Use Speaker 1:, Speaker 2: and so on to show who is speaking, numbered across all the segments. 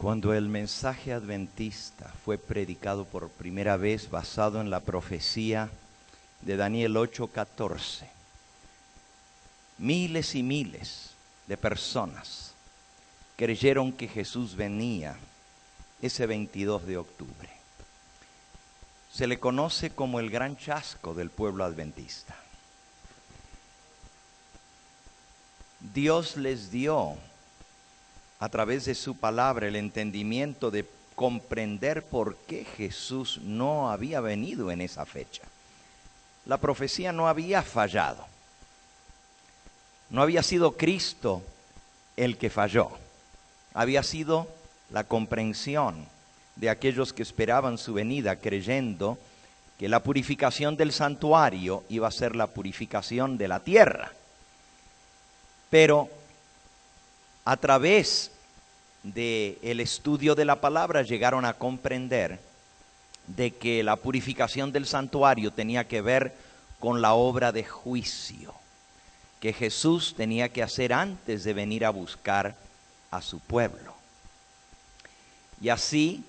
Speaker 1: Cuando el mensaje adventista fue predicado por primera vez basado en la profecía de Daniel 8:14, miles y miles de personas creyeron que Jesús venía ese 22 de octubre. Se le conoce como el gran chasco del pueblo adventista. Dios les dio a través de su palabra el entendimiento de comprender por qué Jesús no había venido en esa fecha. La profecía no había fallado. No había sido Cristo el que falló. Había sido la comprensión de aquellos que esperaban su venida, creyendo que la purificación del santuario iba a ser la purificación de la tierra. Pero a través del estudio de la palabra llegaron a comprender de que la purificación del santuario tenía que ver con la obra de juicio que Jesús tenía que hacer antes de venir a buscar a su pueblo. Y así,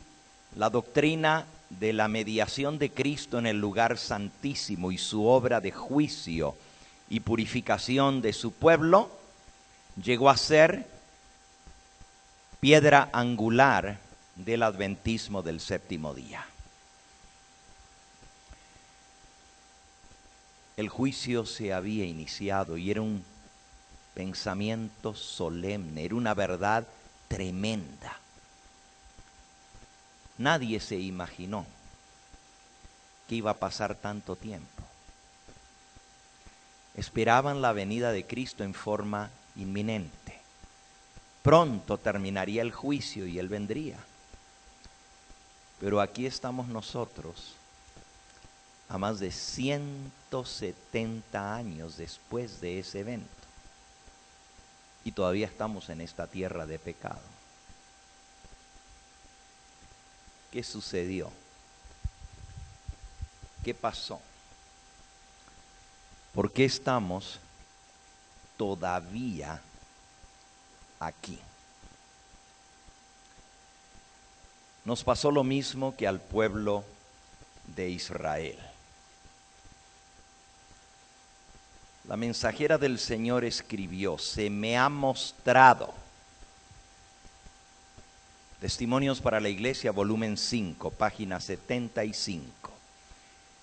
Speaker 1: la doctrina de la mediación de Cristo en el lugar santísimo y su obra de juicio y purificación de su pueblo llegó a ser piedra angular del adventismo del séptimo día. El juicio se había iniciado y era un pensamiento solemne, era una verdad tremenda. Nadie se imaginó que iba a pasar tanto tiempo. Esperaban la venida de Cristo en forma inminente. Pronto terminaría el juicio y Él vendría. Pero aquí estamos nosotros, a más de 170 años después de ese evento. Y todavía estamos en esta tierra de pecado. ¿Qué sucedió? ¿Qué pasó? ¿Por qué estamos todavía aquí? Nos pasó lo mismo que al pueblo de Israel. La mensajera del Señor escribió: se me ha mostrado. Testimonios para la Iglesia, volumen 5, página 75.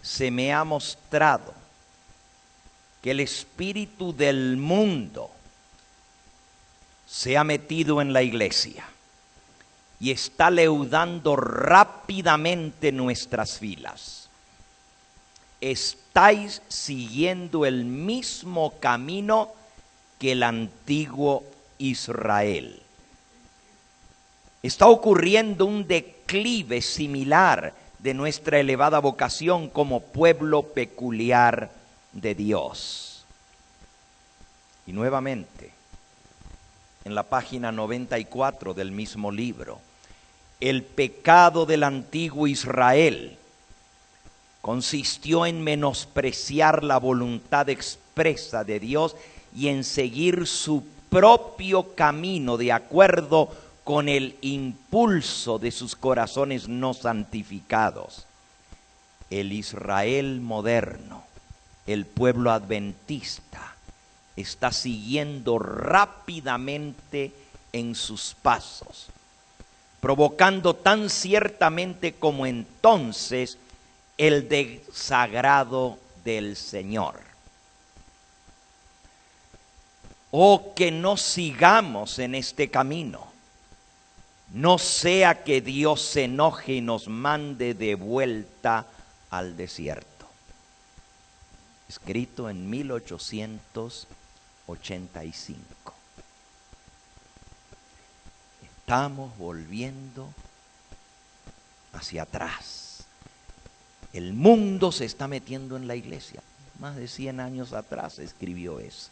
Speaker 1: Se me ha mostrado que el espíritu del mundo se ha metido en la iglesia y está leudando rápidamente nuestras filas. Estáis siguiendo el mismo camino que el antiguo Israel. Está ocurriendo un declive similar de nuestra elevada vocación como pueblo peculiar de Dios. Y nuevamente, en la página 94 del mismo libro, el pecado del antiguo Israel consistió en menospreciar la voluntad expresa de Dios y en seguir su propio camino de acuerdo con el impulso de sus corazones no santificados. El Israel moderno, el pueblo adventista, está siguiendo rápidamente en sus pasos, provocando tan ciertamente como entonces el desagrado del Señor. Oh, que no sigamos en este camino, no sea que Dios se enoje y nos mande de vuelta al desierto. Escrito en 1885. Estamos volviendo hacia atrás. El mundo se está metiendo en la iglesia. Más de 100 años atrás escribió eso.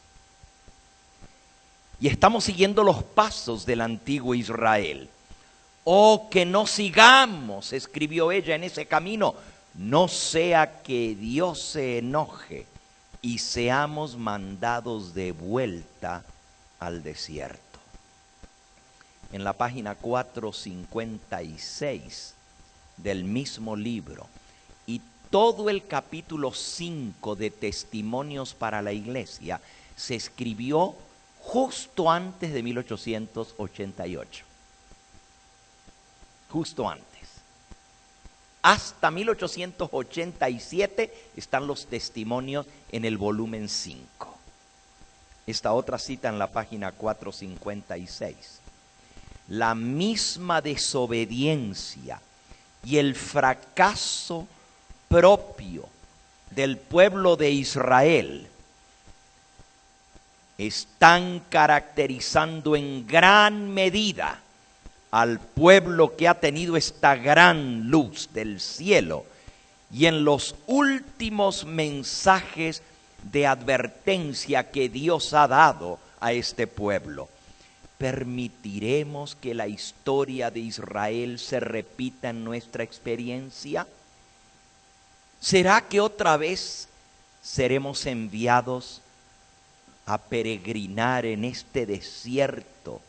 Speaker 1: Y estamos siguiendo los pasos del antiguo Israel. Oh, que no sigamos, escribió ella, en ese camino, no sea que Dios se enoje y seamos mandados de vuelta al desierto. en la página 456 del mismo libro, y todo el capítulo 5 de Testimonios para la Iglesia se escribió justo antes de 1888. Justo antes. Hasta 1887 están los testimonios en el volumen 5. Esta otra cita en la página 456. La misma desobediencia y el fracaso propio del pueblo de Israel están caracterizando en gran medida al pueblo que ha tenido esta gran luz del cielo, y en los últimos mensajes de advertencia que Dios ha dado a este pueblo. ¿Permitiremos que la historia de Israel se repita en nuestra experiencia? ¿Será que otra vez seremos enviados a peregrinar en este desierto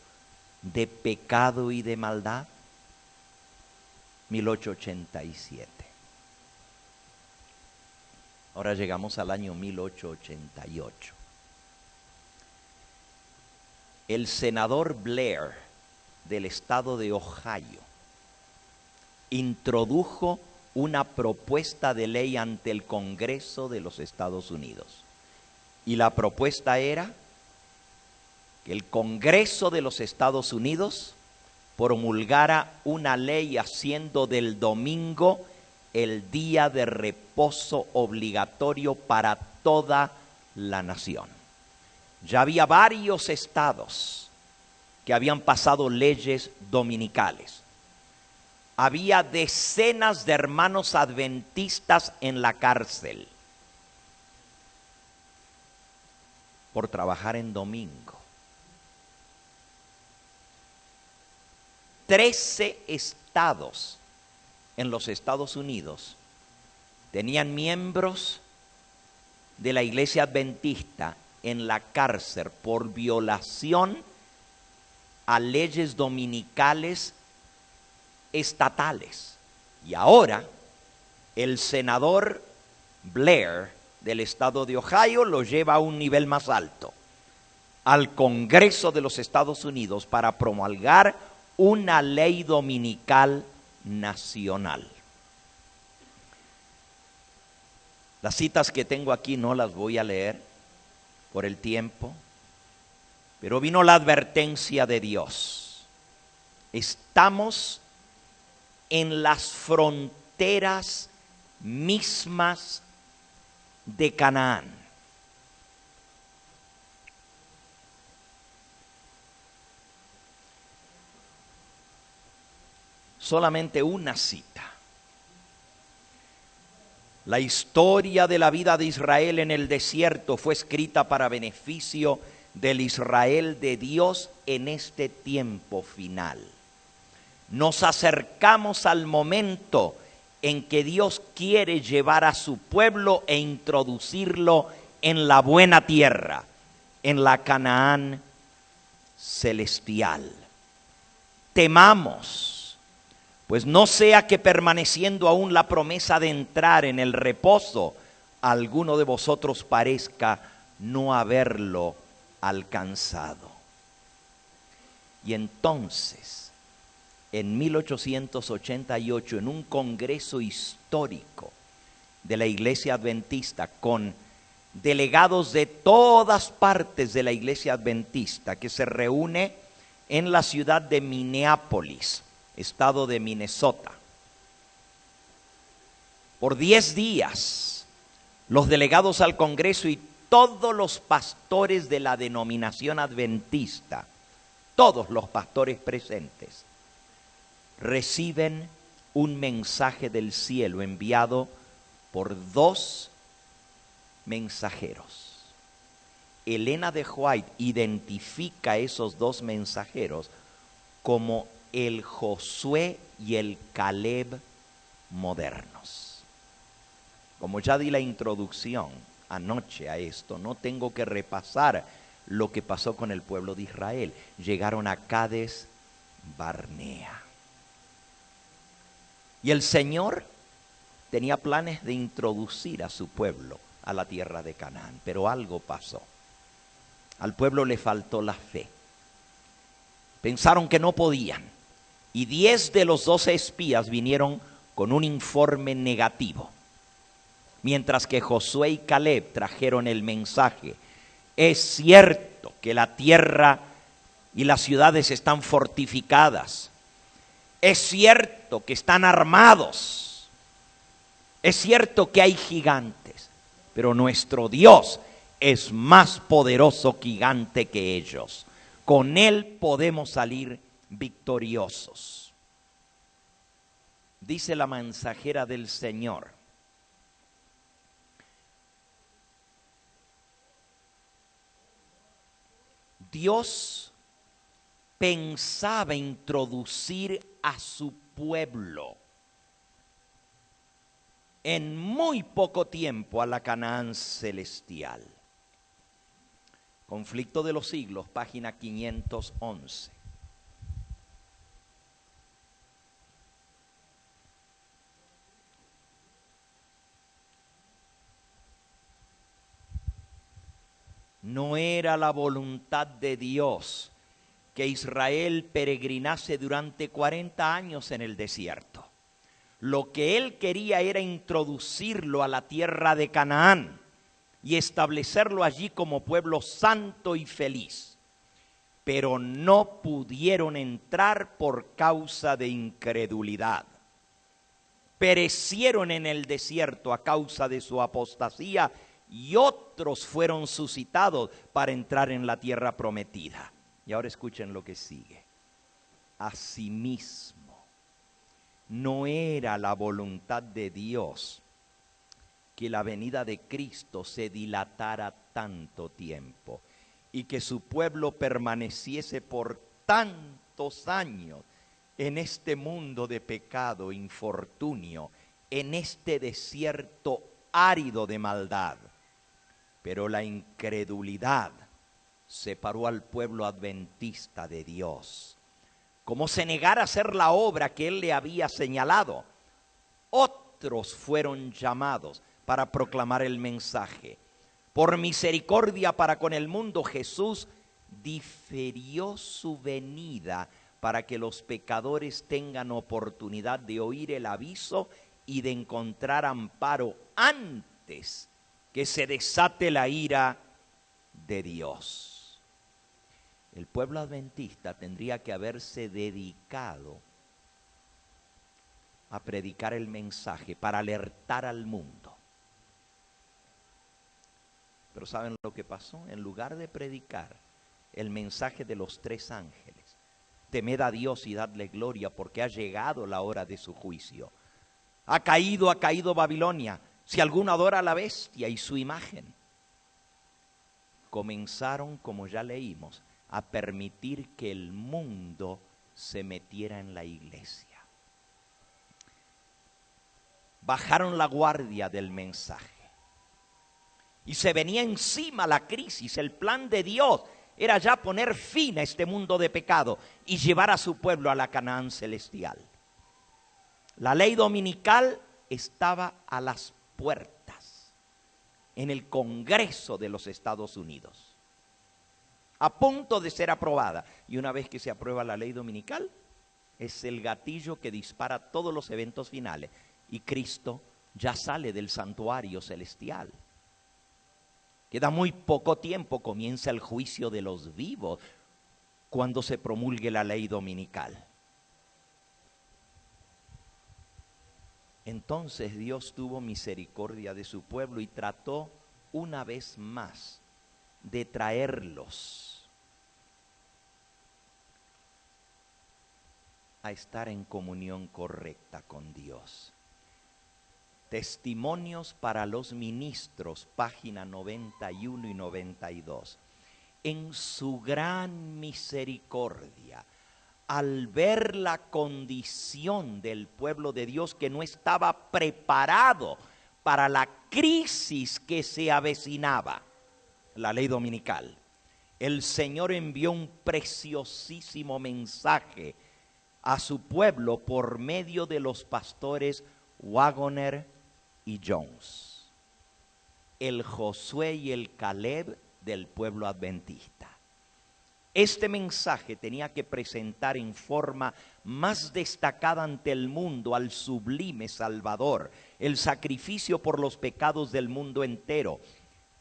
Speaker 1: de pecado y de maldad? 1887. Ahora llegamos al año 1888. El senador Blair del estado de Ohio introdujo una propuesta de ley ante el Congreso de los Estados Unidos. Y la propuesta era que el Congreso de los Estados Unidos promulgara una ley haciendo del domingo el día de reposo obligatorio para toda la nación. Ya había varios estados que habían pasado leyes dominicales. Había decenas de hermanos adventistas en la cárcel por trabajar en domingo. 13 estados en los Estados Unidos tenían miembros de la iglesia adventista en la cárcel por violación a leyes dominicales estatales. Y ahora el senador Blair del estado de Ohio lo lleva a un nivel más alto, al Congreso de los Estados Unidos, para promulgar una ley dominical nacional. Las citas que tengo aquí no las voy a leer por el tiempo, pero vino la advertencia de Dios. Estamos en las fronteras mismas de Canaán. Solamente una cita. La historia de la vida de Israel en el desierto fue escrita para beneficio del Israel de Dios en este tiempo final. Nos acercamos al momento en que Dios quiere llevar a su pueblo e introducirlo en la buena tierra, en la Canaán celestial. Temamos, pues no sea que permaneciendo aún la promesa de entrar en el reposo, alguno de vosotros parezca no haberlo alcanzado. Y entonces, en 1888, en un congreso histórico de la iglesia adventista, con delegados de todas partes de la iglesia adventista, que se reúne en la ciudad de Minneapolis, estado de Minnesota. Por 10 días, los delegados al Congreso y todos los pastores de la denominación adventista, todos los pastores presentes, reciben un mensaje del cielo enviado por 2 mensajeros. Elena de White identifica a esos 2 mensajeros como el Josué y el Caleb modernos. Como ya di la introducción anoche a esto, no tengo que repasar lo que pasó con el pueblo de Israel. Llegaron a Cades Barnea. Y el Señor tenía planes de introducir a su pueblo a la tierra de Canaán, pero algo pasó. Al pueblo le faltó la fe. Pensaron que no podían. Y 10 de los 12 espías vinieron con un informe negativo. Mientras que Josué y Caleb trajeron el mensaje: es cierto que la tierra y las ciudades están fortificadas. Es cierto que están armados. Es cierto que hay gigantes. Pero nuestro Dios es más poderoso gigante que ellos. Con Él podemos salir victoriosos. Dice la mensajera del Señor: Dios pensaba introducir a su pueblo en muy poco tiempo a la Canaán celestial. Conflicto de los siglos, página 511. No era la voluntad de Dios que Israel peregrinase durante 40 años en el desierto. Lo que Él quería era introducirlo a la tierra de Canaán y establecerlo allí como pueblo santo y feliz. Pero no pudieron entrar por causa de incredulidad. Perecieron en el desierto a causa de su apostasía, y otros fueron suscitados para entrar en la tierra prometida. Y ahora escuchen lo que sigue. Asimismo, no era la voluntad de Dios que la venida de Cristo se dilatara tanto tiempo y que su pueblo permaneciese por tantos años en este mundo de pecado, infortunio, en este desierto árido de maldad. Pero la incredulidad separó al pueblo adventista de Dios. Como se negara a hacer la obra que Él le había señalado, otros fueron llamados para proclamar el mensaje. Por misericordia para con el mundo, Jesús diferió su venida para que los pecadores tengan oportunidad de oír el aviso y de encontrar amparo antes que se desate la ira de Dios. El pueblo adventista tendría que haberse dedicado a predicar el mensaje para alertar al mundo. Pero ¿saben lo que pasó? En lugar de predicar el mensaje de los 3 ángeles, temed a Dios y dadle gloria porque ha llegado la hora de su juicio. Ha caído Babilonia. Si alguno adora a la bestia y su imagen. Comenzaron, como ya leímos, a permitir que el mundo se metiera en la iglesia. Bajaron la guardia del mensaje. Y se venía encima la crisis. El plan de Dios era ya poner fin a este mundo de pecado y llevar a su pueblo a la Canaán celestial. La ley dominical estaba a las puertas en el Congreso de los Estados Unidos, a punto de ser aprobada. Y una vez que se aprueba la ley dominical, es el gatillo que dispara todos los eventos finales. Y Cristo ya sale del santuario celestial. Queda muy poco tiempo, comienza el juicio de los vivos cuando se promulgue la ley dominical. Entonces Dios tuvo misericordia de su pueblo y trató una vez más de traerlos a estar en comunión correcta con Dios. Testimonios para los ministros, página 91 y 92. En su gran misericordia, al ver la condición del pueblo de Dios que no estaba preparado para la crisis que se avecinaba, la ley dominical, el Señor envió un preciosísimo mensaje a su pueblo por medio de los pastores Waggoner y Jones, el Josué y el Caleb del pueblo adventista. Este mensaje tenía que presentar en forma más destacada ante el mundo al sublime Salvador, el sacrificio por los pecados del mundo entero.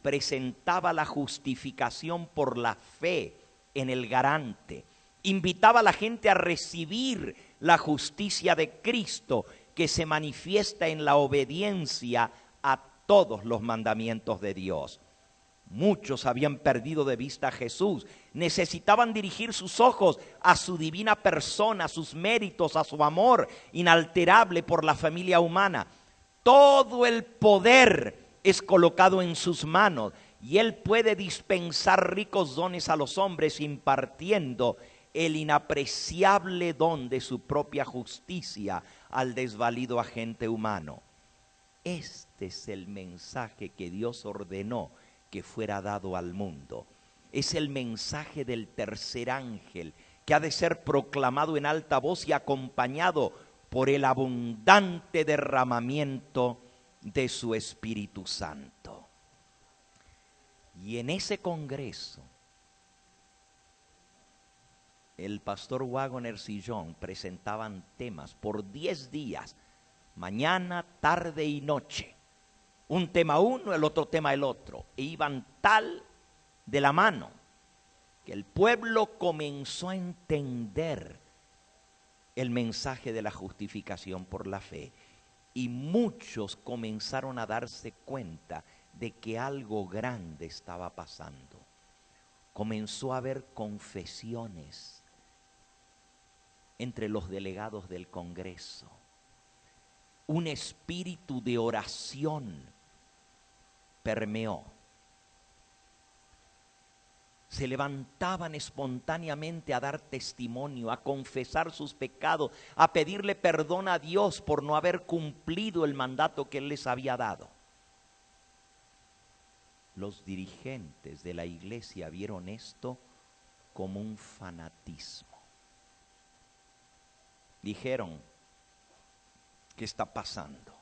Speaker 1: Presentaba la justificación por la fe en el garante. Invitaba a la gente a recibir la justicia de Cristo, que se manifiesta en la obediencia a todos los mandamientos de Dios. Muchos habían perdido de vista a Jesús, necesitaban dirigir sus ojos a su divina persona, a sus méritos, a su amor inalterable por la familia humana. Todo el poder es colocado en sus manos y Él puede dispensar ricos dones a los hombres, impartiendo el inapreciable don de su propia justicia al desvalido agente humano. Este es el mensaje que Dios ordenó que fuera dado al mundo. Es el mensaje del tercer ángel, que ha de ser proclamado en alta voz y acompañado por el abundante derramamiento de su Espíritu Santo. Y en ese congreso, el pastor Waggoner y John presentaban temas por 10 días, mañana, tarde y noche. Un tema uno, el otro tema el otro. E iban tal de la mano que el pueblo comenzó a entender el mensaje de la justificación por la fe. Y muchos comenzaron a darse cuenta de que algo grande estaba pasando. Comenzó a haber confesiones entre los delegados del Congreso. Un espíritu de oración permeó. Se levantaban espontáneamente a dar testimonio, a confesar sus pecados, a pedirle perdón a Dios por no haber cumplido el mandato que Él les había dado. Los dirigentes de la iglesia vieron esto como un fanatismo. Dijeron, ¿qué está pasando?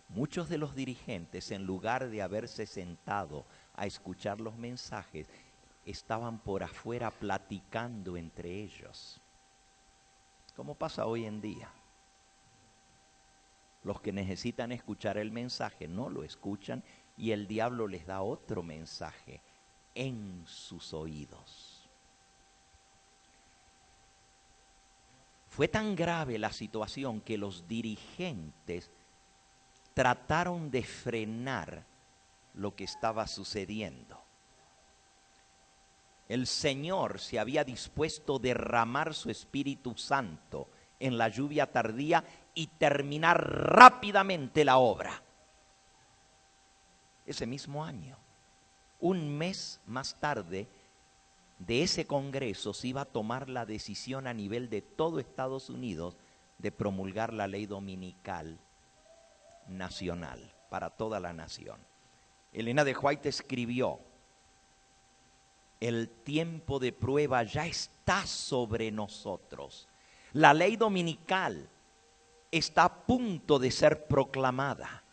Speaker 1: Muchos de los dirigentes, en lugar de haberse sentado a escuchar los mensajes, estaban por afuera platicando entre ellos. ¿Cómo pasa hoy en día? Los que necesitan escuchar el mensaje no lo escuchan y el diablo les da otro mensaje en sus oídos. Fue tan grave la situación que los dirigentes trataron de frenar lo que estaba sucediendo. El Señor se había dispuesto a derramar su Espíritu Santo en la lluvia tardía y terminar rápidamente la obra. Ese mismo año, un mes más tarde, de ese congreso se iba a tomar la decisión a nivel de todo Estados Unidos de promulgar la ley dominical nacional para toda la nación. Elena de White escribió: el tiempo de prueba ya está sobre nosotros. La ley dominical está a punto de ser proclamada.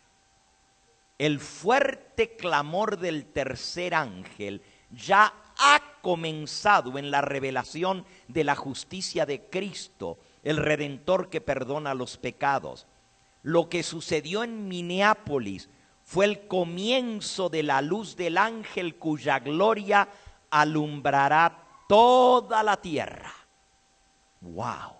Speaker 1: El fuerte clamor del tercer ángel ya ha comenzado en la revelación de la justicia de Cristo, el Redentor que perdona los pecados. Lo que sucedió en Minneapolis fue el comienzo de la luz del ángel cuya gloria alumbrará toda la tierra. ¡Wow!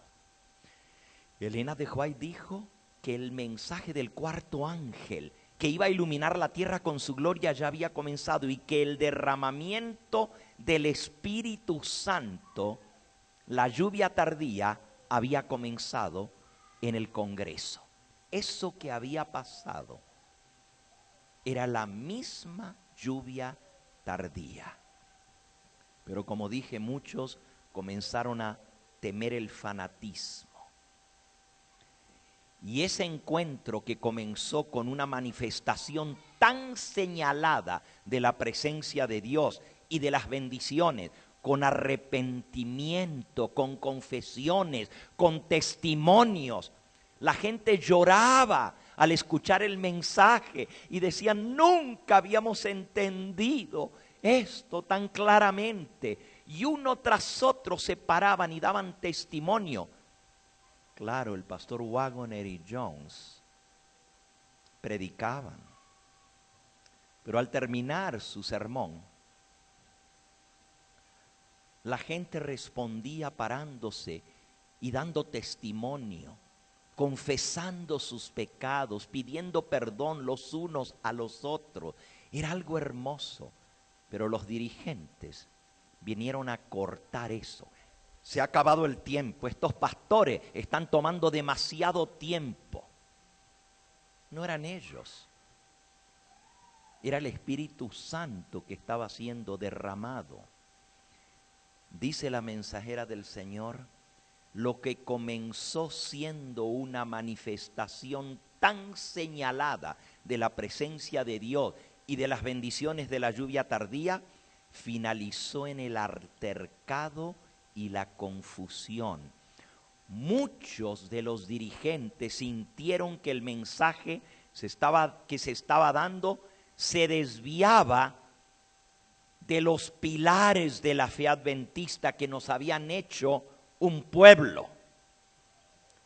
Speaker 1: Elena de White dijo que el mensaje del cuarto ángel que iba a iluminar la tierra con su gloria ya había comenzado y que el derramamiento del Espíritu Santo, la lluvia tardía, había comenzado en el Congreso. Eso que había pasado era la misma lluvia tardía. Pero como dije, muchos comenzaron a temer el fanatismo. Y ese encuentro que comenzó con una manifestación tan señalada de la presencia de Dios y de las bendiciones, con arrepentimiento, con confesiones, con testimonios. La gente lloraba al escuchar el mensaje y decían, nunca habíamos entendido esto tan claramente. Y uno tras otro se paraban y daban testimonio. Claro, el pastor Waggoner y Jones predicaban, pero al terminar su sermón, la gente respondía parándose y dando testimonio, confesando sus pecados, pidiendo perdón los unos a los otros. Era algo hermoso, pero los dirigentes vinieron a cortar eso. Se ha acabado el tiempo, estos pastores están tomando demasiado tiempo. No eran ellos, era el Espíritu Santo que estaba siendo derramado. Dice la mensajera del Señor, lo que comenzó siendo una manifestación tan señalada de la presencia de Dios y de las bendiciones de la lluvia tardía, finalizó en el altercado y la confusión. Muchos de los dirigentes sintieron que el mensaje que se estaba dando se desviaba de los pilares de la fe adventista que nos habían hecho un pueblo.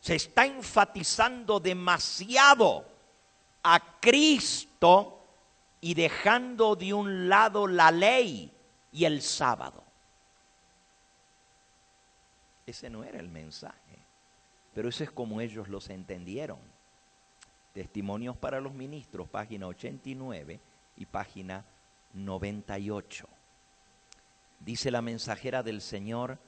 Speaker 1: Se está enfatizando demasiado a Cristo y dejando de un lado la ley y el sábado. Ese no era el mensaje, pero eso es como ellos los entendieron. Testimonios para los ministros, página 89 y página 98. Dice la mensajera del Señor,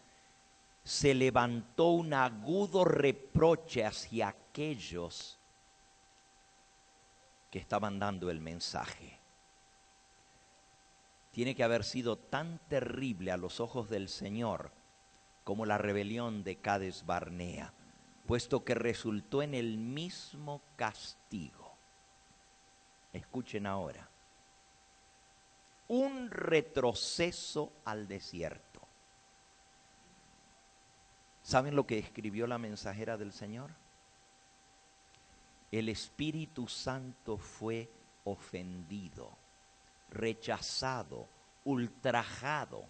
Speaker 1: se levantó un agudo reproche hacia aquellos que estaban dando el mensaje. Tiene que haber sido tan terrible a los ojos del Señor como la rebelión de Cades Barnea, puesto que resultó en el mismo castigo. Escuchen ahora. Un retroceso al desierto. ¿Saben lo que escribió la mensajera del Señor? El Espíritu Santo fue ofendido, rechazado, ultrajado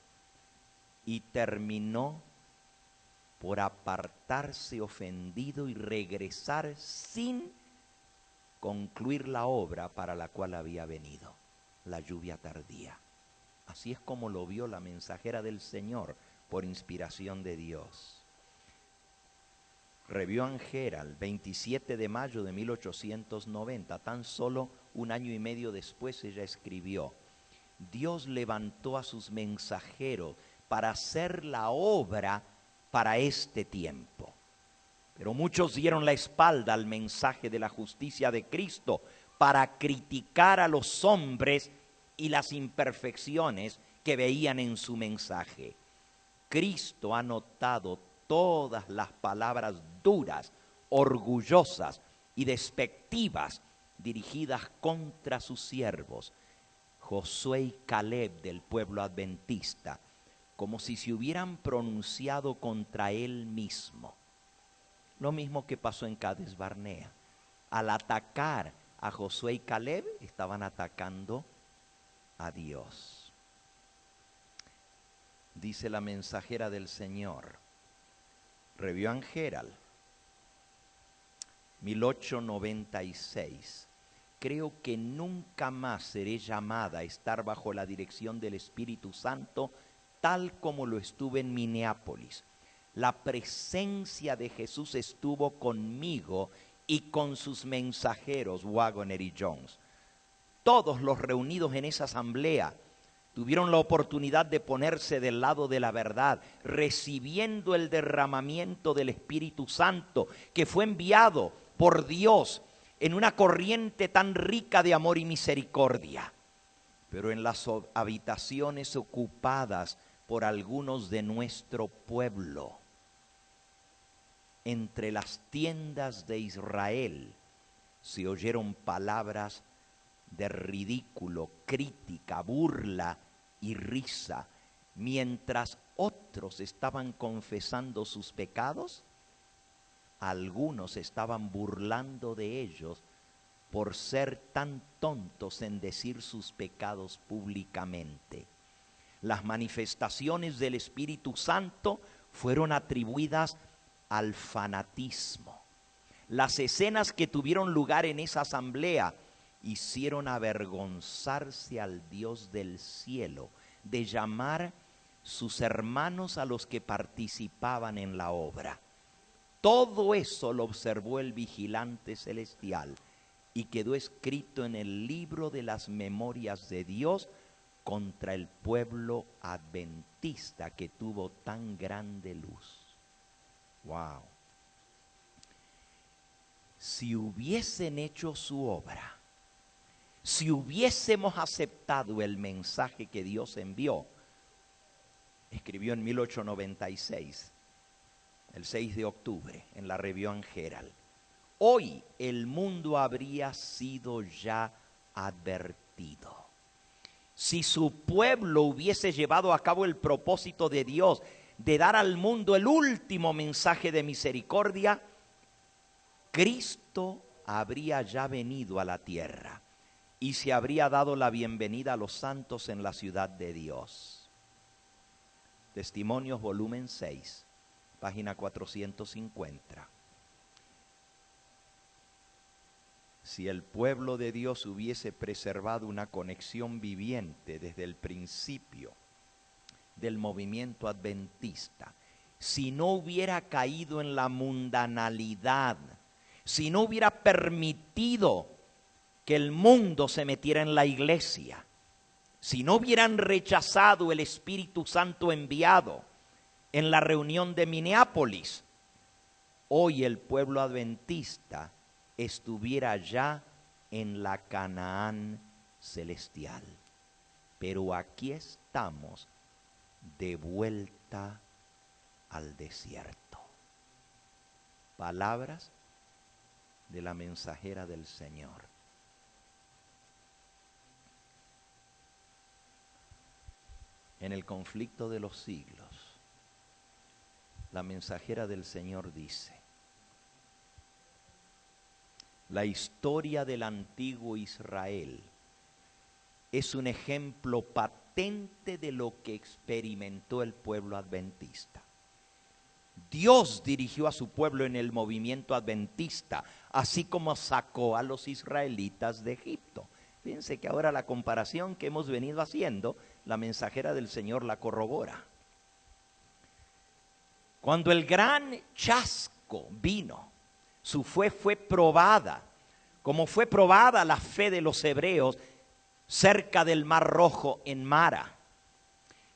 Speaker 1: y terminó por apartarse ofendido y regresar sin concluir la obra para la cual había venido, la lluvia tardía. Así es como lo vio la mensajera del Señor por inspiración de Dios. Review Herald, 27 de mayo de 1890, tan solo un año y medio después ella escribió, Dios levantó a sus mensajeros para hacer la obra para este tiempo. Pero muchos dieron la espalda al mensaje de la justicia de Cristo para criticar a los hombres y las imperfecciones que veían en su mensaje. Cristo ha notado todas las palabras duras, orgullosas y despectivas dirigidas contra sus siervos, Josué y Caleb del pueblo adventista, como si se hubieran pronunciado contra él mismo. Lo mismo que pasó en Cades Barnea. Al atacar a Josué y Caleb, estaban atacando a Dios. Dice la mensajera del Señor, Review Herald, 1896. Creo que nunca más seré llamada a estar bajo la dirección del Espíritu Santo tal como lo estuve en Minneapolis. La presencia de Jesús estuvo conmigo y con sus mensajeros, Waggoner y Jones. Todos los reunidos en esa asamblea tuvieron la oportunidad de ponerse del lado de la verdad, recibiendo el derramamiento del Espíritu Santo que fue enviado por Dios en una corriente tan rica de amor y misericordia. Pero en las habitaciones ocupadas por algunos de nuestro pueblo, entre las tiendas de Israel, se oyeron palabras de ridículo, crítica, burla y risa. mientras otros estaban confesando sus pecados, algunos estaban burlando de ellos por ser tan tontos en decir sus pecados públicamente. Las manifestaciones del Espíritu Santo fueron atribuidas al fanatismo. Las escenas que tuvieron lugar en esa asamblea hicieron avergonzarse al Dios del cielo de llamar sus hermanos a los que participaban en la obra. Todo eso lo observó el vigilante celestial y quedó escrito en el libro de las memorias de Dios contra el pueblo adventista que tuvo tan grande luz. Wow. Si hubiesen hecho su obra, si hubiésemos aceptado el mensaje que Dios envió, escribió en 1896, el 6 de octubre, en la Review and Herald, hoy el mundo habría sido ya advertido. Si su pueblo hubiese llevado a cabo el propósito de Dios de dar al mundo el último mensaje de misericordia, Cristo habría ya venido a la tierra y se habría dado la bienvenida a los santos en la ciudad de Dios. Testimonios, volumen 6, página 450. Si el pueblo de Dios hubiese preservado una conexión viviente desde el principio del movimiento adventista, si no hubiera caído en la mundanalidad, si no hubiera permitido que el mundo se metiera en la iglesia, si no hubieran rechazado el Espíritu Santo enviado en la reunión de Minneapolis, hoy el pueblo adventista estuviera ya en la Canaán celestial. Pero aquí estamos de vuelta al desierto. Palabras de la mensajera del Señor. En el conflicto de los siglos, la mensajera del Señor dice: la historia del antiguo Israel es un ejemplo patente de lo que experimentó el pueblo adventista. Dios dirigió a su pueblo en el movimiento adventista, así como sacó a los israelitas de Egipto. Fíjense que ahora la comparación que hemos venido haciendo, la mensajera del Señor la corrobora. Cuando el gran chasco vino, su fe fue probada, como fue probada la fe de los hebreos cerca del Mar Rojo en Mara.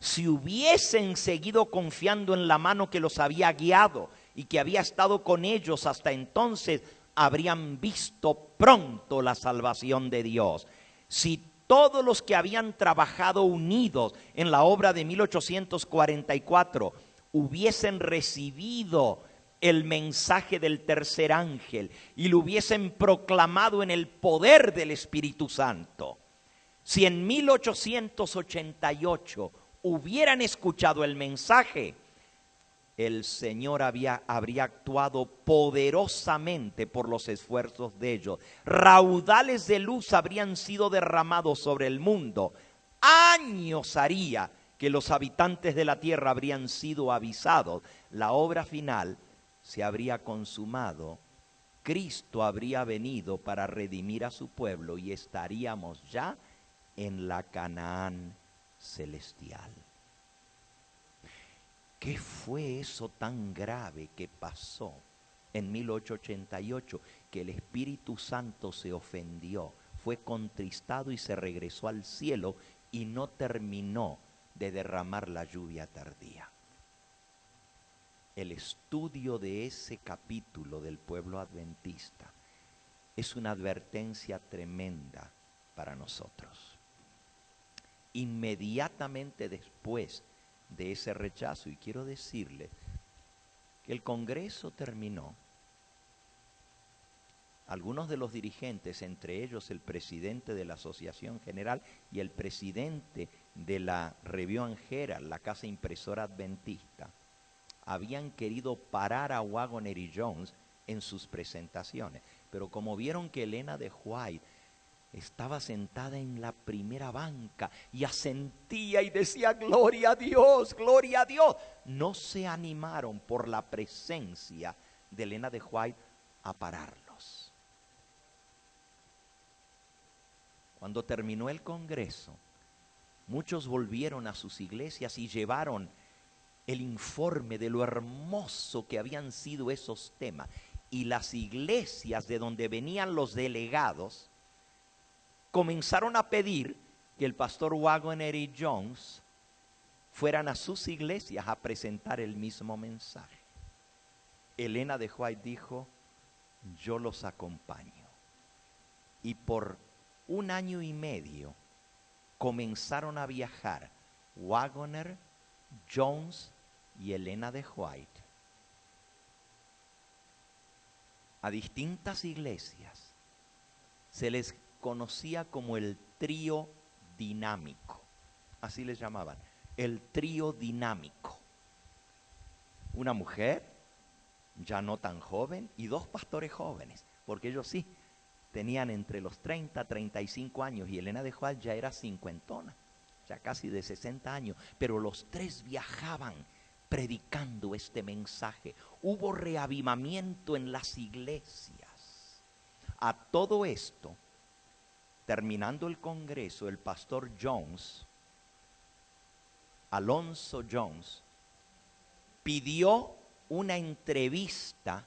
Speaker 1: Si hubiesen seguido confiando en la mano que los había guiado y que había estado con ellos hasta entonces, habrían visto pronto la salvación de Dios. Si todos los que habían trabajado unidos en la obra de 1844 hubiesen recibido el mensaje del tercer ángel y lo hubiesen proclamado en el poder del Espíritu Santo, si en 1888 hubieran escuchado el mensaje, el Señor habría actuado poderosamente por los esfuerzos de ellos. Raudales de luz habrían sido derramados sobre el mundo. Años haría que los habitantes de la tierra habrían sido avisados. La obra final se habría consumado. Cristo habría venido para redimir a su pueblo y estaríamos ya en la Canaán celestial. ¿Qué fue eso tan grave que pasó en 1888? Que el Espíritu Santo se ofendió, fue contristado y se regresó al cielo y no terminó de derramar la lluvia tardía. El estudio de ese capítulo del pueblo adventista es una advertencia tremenda para nosotros. Inmediatamente después de ese rechazo, y quiero decirles que el Congreso terminó, algunos de los dirigentes, entre ellos el presidente de la Asociación General y el presidente de la Review and Herald, la casa impresora adventista, habían querido parar a Waggoner y Jones en sus presentaciones. Pero como vieron que Elena de White estaba sentada en la primera banca y asentía y decía gloria a Dios, no se animaron por la presencia de Elena de White a pararlos. Cuando terminó el congreso, muchos volvieron a sus iglesias y llevaron el informe de lo hermoso que habían sido esos temas. Y las iglesias de donde venían los delegados comenzaron a pedir que el pastor Waggoner y Jones fueran a sus iglesias a presentar el mismo mensaje. Elena de White dijo, yo los acompaño. Y por 1 año y medio comenzaron a viajar Waggoner, Jones y Elena de White a distintas iglesias. Se les conocía como el trío dinámico, así les llamaban, el trío dinámico. Una mujer ya no tan joven y 2 pastores jóvenes, porque ellos sí tenían entre los 30 y 35 años y Elena de White ya era cincuentona, ya casi de 60 años, pero los 3 viajaban predicando este mensaje. Hubo reavivamiento en las iglesias. A todo esto, terminando el congreso, el pastor Jones, Alonzo Jones, pidió una entrevista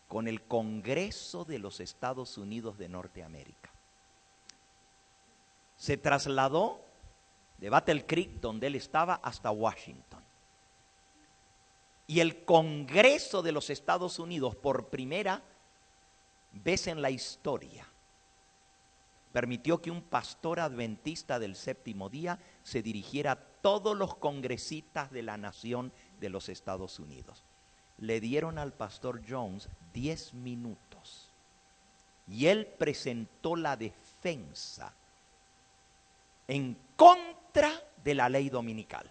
Speaker 1: con el Congreso de los Estados Unidos de Norteamérica. Se trasladó de Battle Creek, donde él estaba, hasta Washington. Y el Congreso de los Estados Unidos, por primera vez en la historia, permitió que un pastor adventista del séptimo día se dirigiera a todos los congresistas de la nación de los Estados Unidos. Le dieron al pastor Jones 10 minutos y él presentó la defensa en contra de la ley dominical.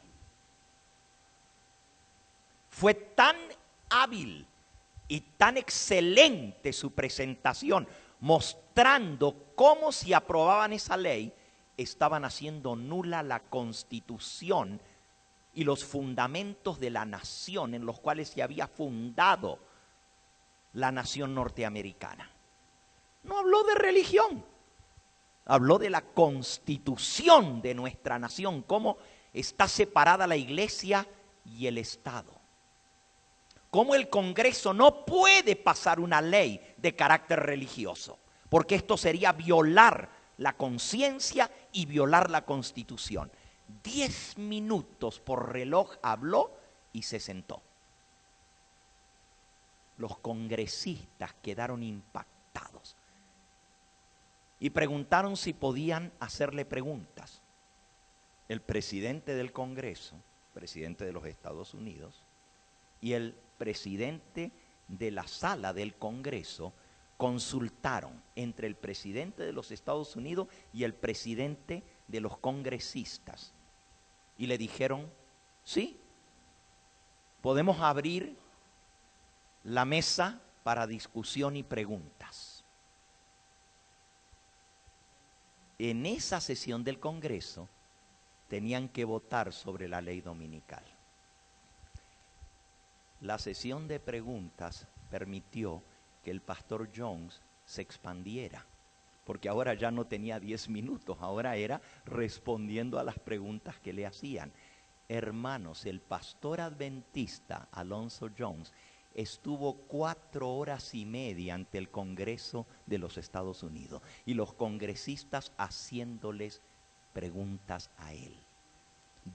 Speaker 1: Fue tan hábil y tan excelente su presentación, mostrando cómo si aprobaban esa ley, estaban haciendo nula la Constitución y los fundamentos de la nación en los cuales se había fundado la nación norteamericana. No habló de religión, habló de la Constitución de nuestra nación, cómo está separada la iglesia y el Estado. Cómo el Congreso no puede pasar una ley de carácter religioso, porque esto sería violar la conciencia y violar la Constitución. 10 minutos por reloj habló y se sentó. Los congresistas quedaron impactados y preguntaron si podían hacerle preguntas. El presidente del Congreso, presidente de los Estados Unidos, y el presidente de la sala del Congreso consultaron entre el presidente de los Estados Unidos y el presidente de los congresistas. Y le dijeron, sí, podemos abrir la mesa para discusión y preguntas. En esa sesión del Congreso tenían que votar sobre la ley dominical. La sesión de preguntas permitió que el pastor Jones se expandiera, porque ahora ya no tenía 10 minutos, ahora era respondiendo a las preguntas que le hacían. Hermanos, el pastor adventista Alonzo Jones estuvo 4 horas y media ante el Congreso de los Estados Unidos y los congresistas haciéndoles preguntas a él.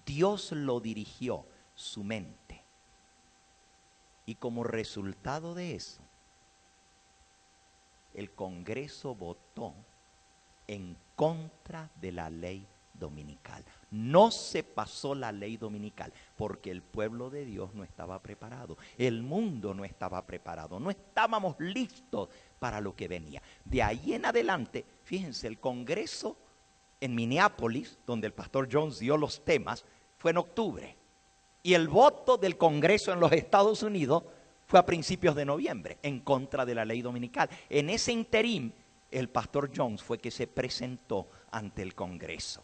Speaker 1: Dios lo dirigió, su mente. Y como resultado de eso, el Congreso votó en contra de la ley dominical. No se pasó la ley dominical porque el pueblo de Dios no estaba preparado. El mundo no estaba preparado. No estábamos listos para lo que venía. De ahí en adelante, fíjense, el Congreso en Minneapolis, donde el pastor Jones dio los temas, fue en octubre. Y el voto del Congreso en los Estados Unidos fue a principios de noviembre, en contra de la ley dominical. En ese interín, el pastor Jones fue que se presentó ante el Congreso.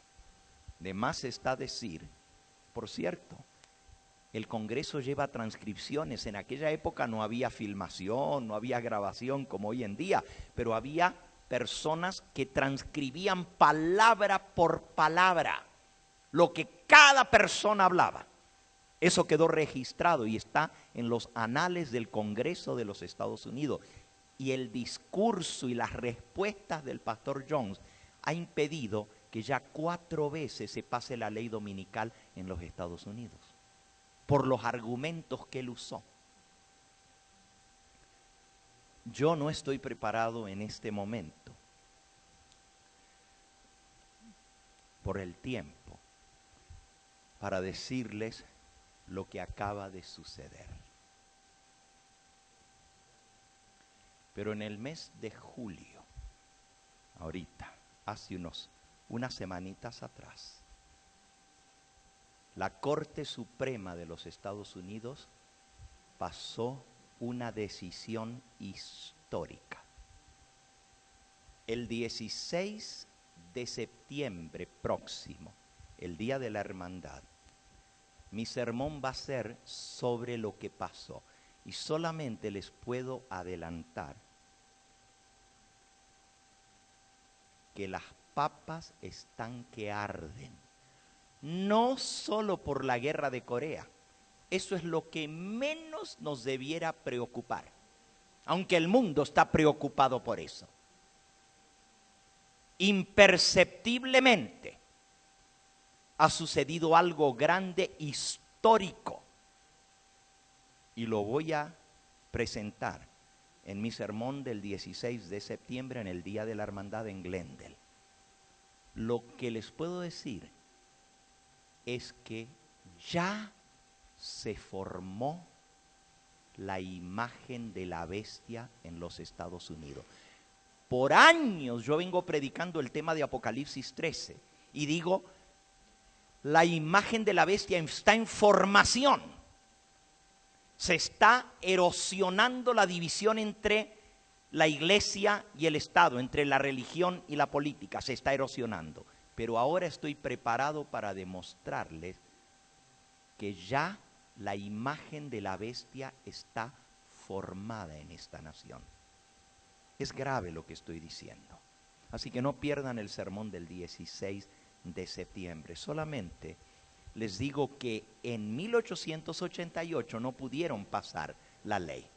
Speaker 1: De más está decir, por cierto, el Congreso lleva transcripciones. En aquella época no había filmación, no había grabación como hoy en día, pero había personas que transcribían palabra por palabra lo que cada persona hablaba. Eso quedó registrado y está en los anales del Congreso de los Estados Unidos. Y el discurso y las respuestas del pastor Jones ha impedido que ya 4 veces se pase la ley dominical en los Estados Unidos, por los argumentos que él usó. Yo no estoy preparado en este momento, por el tiempo, para decirles lo que acaba de suceder. Pero en el mes de julio, ahorita, hace unas semanitas atrás, la Corte Suprema de los Estados Unidos pasó una decisión histórica. El 16 de septiembre próximo, el Día de la Hermandad, mi sermón va a ser sobre lo que pasó. Y solamente les puedo adelantar que las papas están que arden. No solo por la guerra de Corea. Eso es lo que menos nos debiera preocupar. Aunque el mundo está preocupado por eso. Imperceptiblemente ha sucedido algo grande, histórico. Y lo voy a presentar en mi sermón del 16 de septiembre en el Día de la Hermandad en Glendale. Lo que les puedo decir es que ya se formó la imagen de la bestia en los Estados Unidos. Por años yo vengo predicando el tema de Apocalipsis 13 y digo, la imagen de la bestia está en formación. Se está erosionando la división entre la iglesia y el Estado, entre la religión y la política. Se está erosionando. Pero ahora estoy preparado para demostrarles que ya la imagen de la bestia está formada en esta nación. Es grave lo que estoy diciendo. Así que no pierdan el sermón del 16 de septiembre. Solamente les digo que en 1888 no pudieron pasar la ley.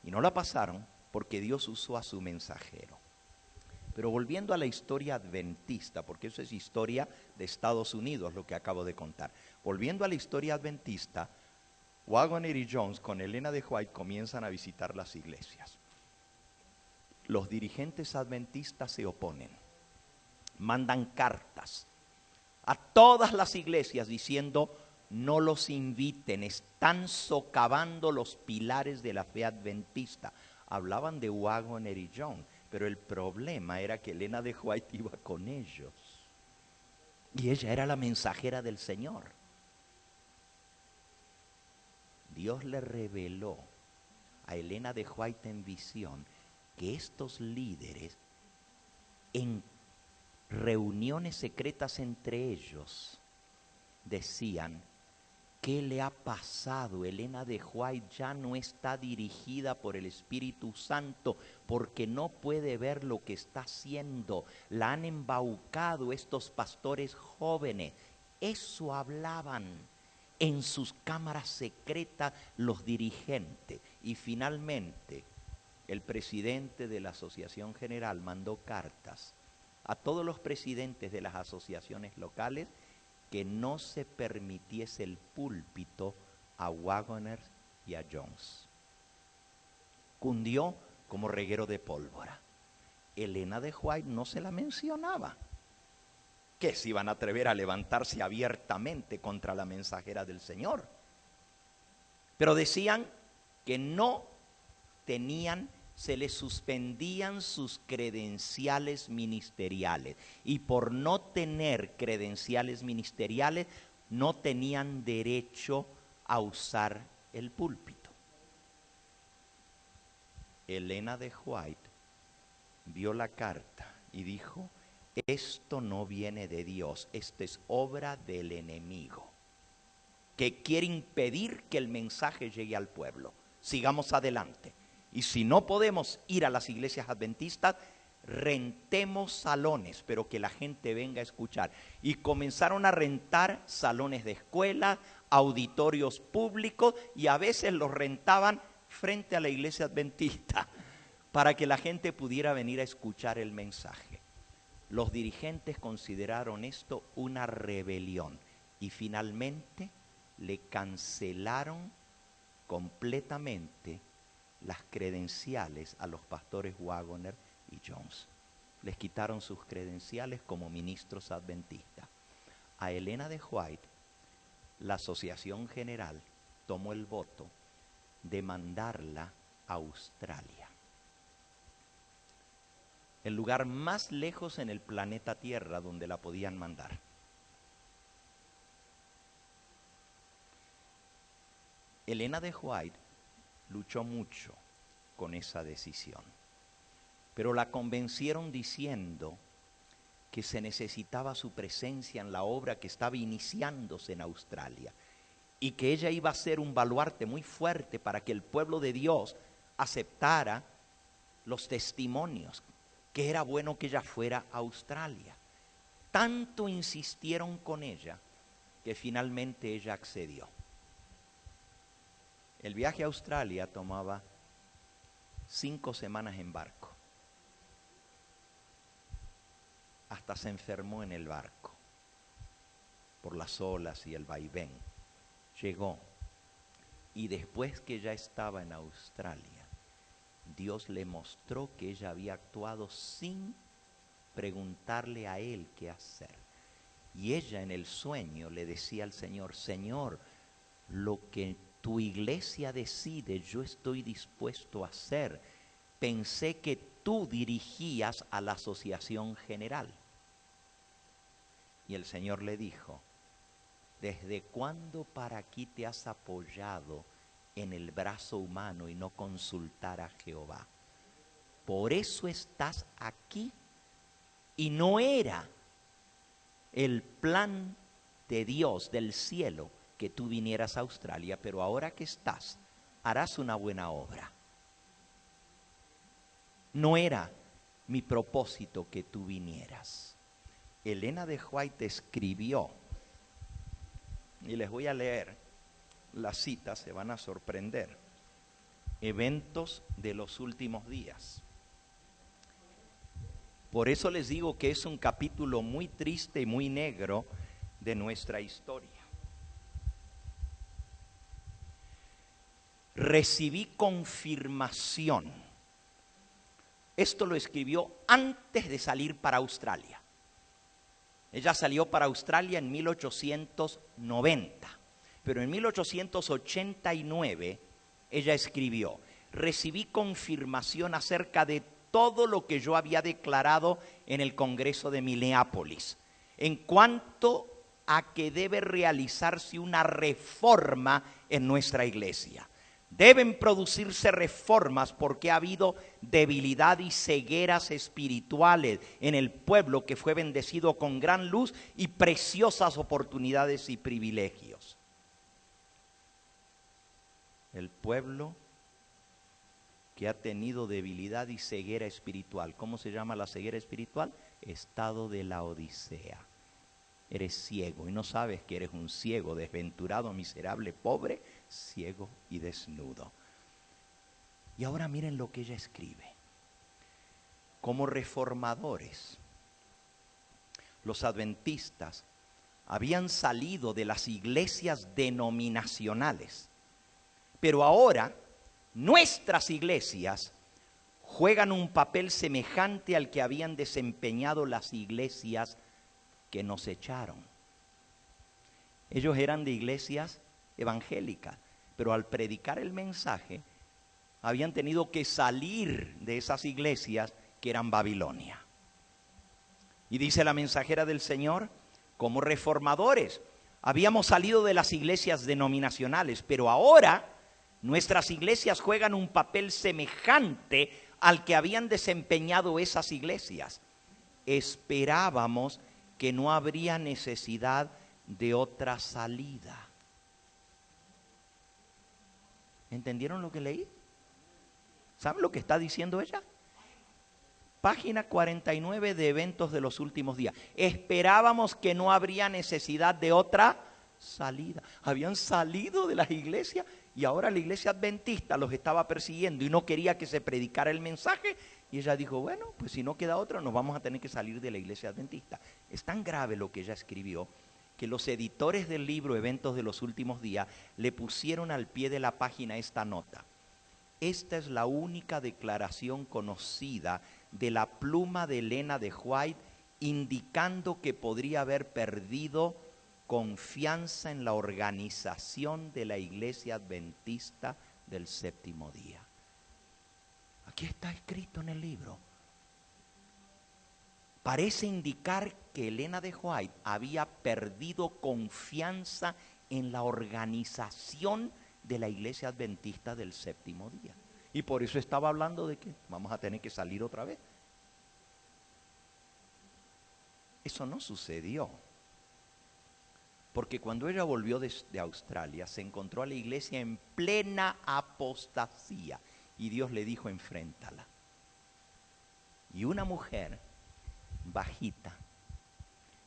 Speaker 1: Y no la pasaron porque Dios usó a su mensajero. Pero volviendo a la historia adventista, porque eso es historia de Estados Unidos lo que acabo de contar. Volviendo a la historia adventista, Waggoner y Jones con Elena de White comienzan a visitar las iglesias. Los dirigentes adventistas se oponen. Mandan cartas a todas las iglesias diciendo, no los inviten, están socavando los pilares de la fe adventista. Hablaban de Waggoner y Jones, pero el problema era que Elena de White iba con ellos. Y ella era la mensajera del Señor. Dios le reveló a Elena de White en visión que estos líderes, en reuniones secretas entre ellos, decían, ¿qué le ha pasado? Elena de White ya no está dirigida por el Espíritu Santo porque no puede ver lo que está haciendo. La han embaucado estos pastores jóvenes. Eso hablaban en sus cámaras secretas los dirigentes. Y finalmente, el presidente de la Asociación General mandó cartas a todos los presidentes de las asociaciones locales que no se permitiese el púlpito a Waggoner y a Jones. Cundió como reguero de pólvora. Elena de White no se la mencionaba. ¿Qué se iban a atrever a levantarse abiertamente contra la mensajera del Señor? Pero decían que no tenían se les suspendían sus credenciales ministeriales. Y por no tener credenciales ministeriales, no tenían derecho a usar el púlpito. Elena de White vio la carta y dijo: esto no viene de Dios, esto es obra del enemigo, que quiere impedir que el mensaje llegue al pueblo. Sigamos adelante. Y si no podemos ir a las iglesias adventistas, rentemos salones, pero que la gente venga a escuchar. Y comenzaron a rentar salones de escuela, auditorios públicos, y a veces los rentaban frente a la iglesia adventista para que la gente pudiera venir a escuchar el mensaje. Los dirigentes consideraron esto una rebelión y finalmente le cancelaron completamente las credenciales a los pastores Wagoner y Jones. Les quitaron sus credenciales como ministros adventistas. A Elena de White, la Asociación General tomó el voto de mandarla a Australia, el lugar más lejos en el planeta Tierra donde la podían mandar. Elena de White luchó mucho con esa decisión, pero la convencieron diciendo que se necesitaba su presencia en la obra que estaba iniciándose en Australia y que ella iba a ser un baluarte muy fuerte para que el pueblo de Dios aceptara los testimonios, que era bueno que ella fuera a Australia. Tanto insistieron con ella que finalmente ella accedió. El viaje a Australia tomaba 5 semanas en barco. Hasta se enfermó en el barco por las olas y el vaivén. Llegó, y después que ya estaba en Australia, Dios le mostró que ella había actuado sin preguntarle a él qué hacer. Y ella en el sueño le decía al Señor: Señor, lo que tu iglesia decide, yo estoy dispuesto a hacer. Pensé que tú dirigías a la Asociación General. Y el Señor le dijo: ¿desde cuándo para aquí te has apoyado en el brazo humano y no consultar a Jehová? Por eso estás aquí. Y no era el plan de Dios del cielo que tú vinieras a Australia, pero ahora que estás, harás una buena obra. No era mi propósito que tú vinieras. Elena de White escribió, y les voy a leer la cita, se van a sorprender: eventos de los últimos días. Por eso les digo que es un capítulo muy triste y muy negro de nuestra historia. Recibí confirmación. Esto lo escribió antes de salir para Australia. Ella salió para Australia en 1890, pero en 1889 ella escribió: recibí confirmación acerca de todo lo que yo había declarado en el Congreso de Minneapolis, en cuanto a que debe realizarse una reforma en nuestra iglesia. Deben producirse reformas porque ha habido debilidad y cegueras espirituales en el pueblo que fue bendecido con gran luz y preciosas oportunidades y privilegios. El pueblo que ha tenido debilidad y ceguera espiritual. ¿Cómo se llama la ceguera espiritual? Estado de la Odisea. Eres ciego y no sabes que eres un ciego, desventurado, miserable, pobre, ciego y desnudo. Y ahora miren lo que ella escribe. Como reformadores, los adventistas habían salido de las iglesias denominacionales, pero ahora nuestras iglesias juegan un papel semejante al que habían desempeñado las iglesias que nos echaron. Ellos eran de iglesias evangélicas, pero al predicar el mensaje habían tenido que salir de esas iglesias que eran Babilonia. Y dice la mensajera del Señor, como reformadores, habíamos salido de las iglesias denominacionales, pero ahora nuestras iglesias juegan un papel semejante al que habían desempeñado esas iglesias. Esperábamos que no habría necesidad de otra salida. ¿Entendieron lo que leí? ¿Saben lo que está diciendo ella? Página 49 de Eventos de los Últimos Días. Esperábamos que no habría necesidad de otra salida. Habían salido de las iglesias y ahora la iglesia adventista los estaba persiguiendo y no quería que se predicara el mensaje. Y ella dijo, bueno, pues si no queda otra, nos vamos a tener que salir de la iglesia adventista. Es tan grave lo que ella escribió que los editores del libro Eventos de los Últimos Días le pusieron al pie de la página esta nota. Esta es la única declaración conocida de la pluma de Elena de White indicando que podría haber perdido confianza en la organización de la iglesia adventista del séptimo día. Aquí está escrito en el libro. Parece indicar que Elena de White había perdido confianza en la organización de la iglesia adventista del séptimo día. Y por eso estaba hablando de que vamos a tener que salir otra vez. Eso no sucedió. Porque cuando ella volvió de Australia, se encontró a la iglesia en plena apostasía. Y Dios le dijo, enfréntala. Y una mujer bajita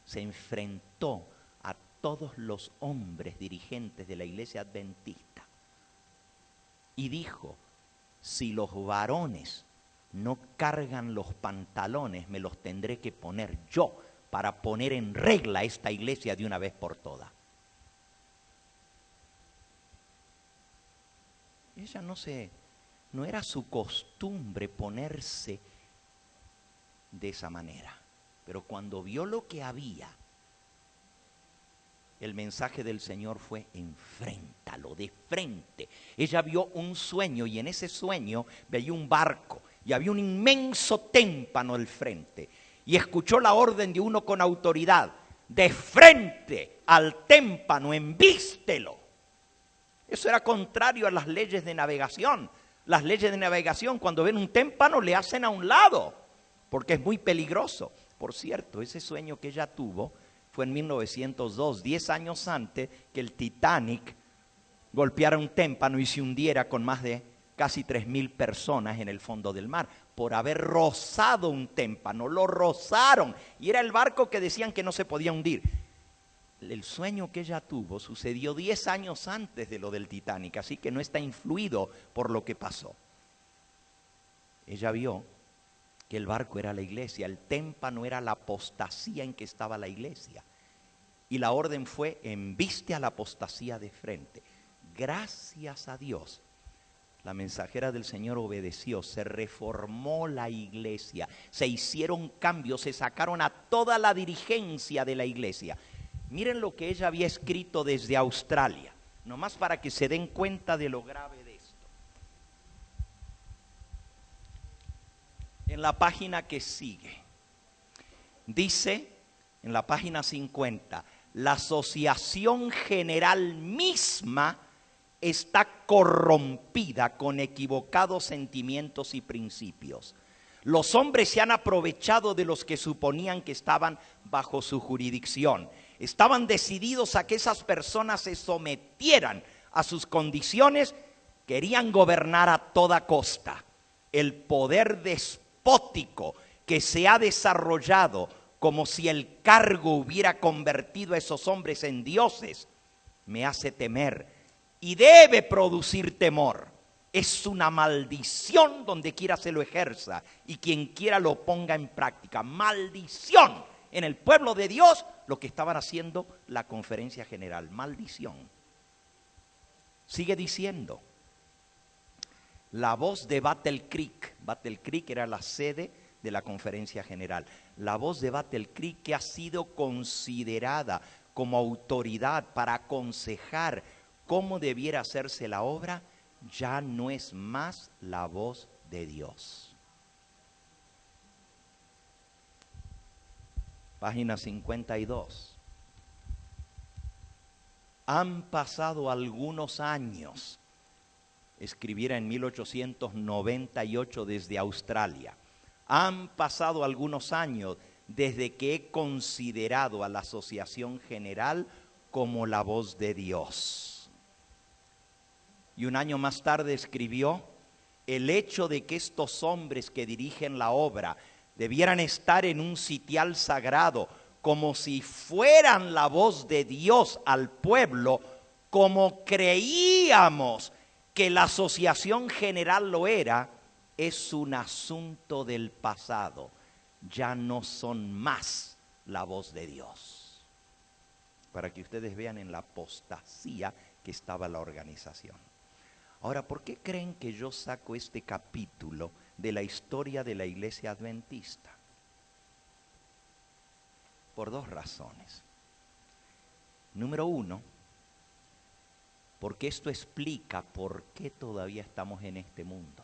Speaker 1: se enfrentó a todos los hombres dirigentes de la iglesia adventista. Y dijo, si los varones no cargan los pantalones, me los tendré que poner yo para poner en regla esta iglesia de una vez por todas. Ella no era su costumbre ponerse de esa manera. Pero cuando vio lo que había, el mensaje del Señor fue, enfréntalo de frente. Ella vio un sueño y en ese sueño veía un barco y había un inmenso témpano al frente. Y escuchó la orden de uno con autoridad, de frente al témpano, embístelo. Eso era contrario a las leyes de navegación. Las leyes de navegación, cuando ven un témpano, le hacen a un lado, porque es muy peligroso. Por cierto, ese sueño que ella tuvo fue en 1902, 10 años antes que el Titanic golpeara un témpano y se hundiera con más de casi 3.000 personas en el fondo del mar, por haber rozado un témpano. Lo rozaron y era el barco que decían que no se podía hundir. El sueño que ella tuvo sucedió 10 años antes de lo del Titanic, así que no está influido por lo que pasó. Ella vio que el barco era la iglesia, el témpano era la apostasía en que estaba la iglesia. Y la orden fue, embiste a la apostasía de frente. Gracias a Dios, la mensajera del Señor obedeció, se reformó la iglesia, se hicieron cambios, se sacaron a toda la dirigencia de la iglesia. Miren lo que ella había escrito desde Australia, nomás para que se den cuenta de lo grave de esto. En la página que sigue, dice, en la página 50, la asociación general misma está corrompida con equivocados sentimientos y principios. Los hombres se han aprovechado de los que suponían que estaban bajo su jurisdicción. Estaban decididos a que esas personas se sometieran a sus condiciones, querían gobernar a toda costa. El poder despótico que se ha desarrollado como si el cargo hubiera convertido a esos hombres en dioses, me hace temer y debe producir temor. Es una maldición donde quiera se lo ejerza y quien quiera lo ponga en práctica. Maldición en el pueblo de Dios, lo que estaban haciendo la conferencia general. Maldición. Sigue diciendo, la voz de Battle Creek era la sede de la conferencia general. La voz de Battle Creek, que ha sido considerada como autoridad para aconsejar cómo debiera hacerse la obra, ya no es más la voz de Dios. Página 52. Han pasado algunos años. Escribiera en 1898 desde Australia. Han pasado algunos años desde que he considerado a la Asociación General como la voz de Dios. Y un año más tarde escribió: el hecho de que estos hombres que dirigen la obra debieran estar en un sitial sagrado como si fueran la voz de Dios al pueblo, como creíamos que la Asociación General lo era, es un asunto del pasado. Ya no son más la voz de Dios. Para que ustedes vean en la apostasía que estaba la organización. Ahora, ¿por qué creen que yo saco este capítulo de la historia de la Iglesia Adventista? Por dos razones. Número uno, porque esto explica por qué todavía estamos en este mundo.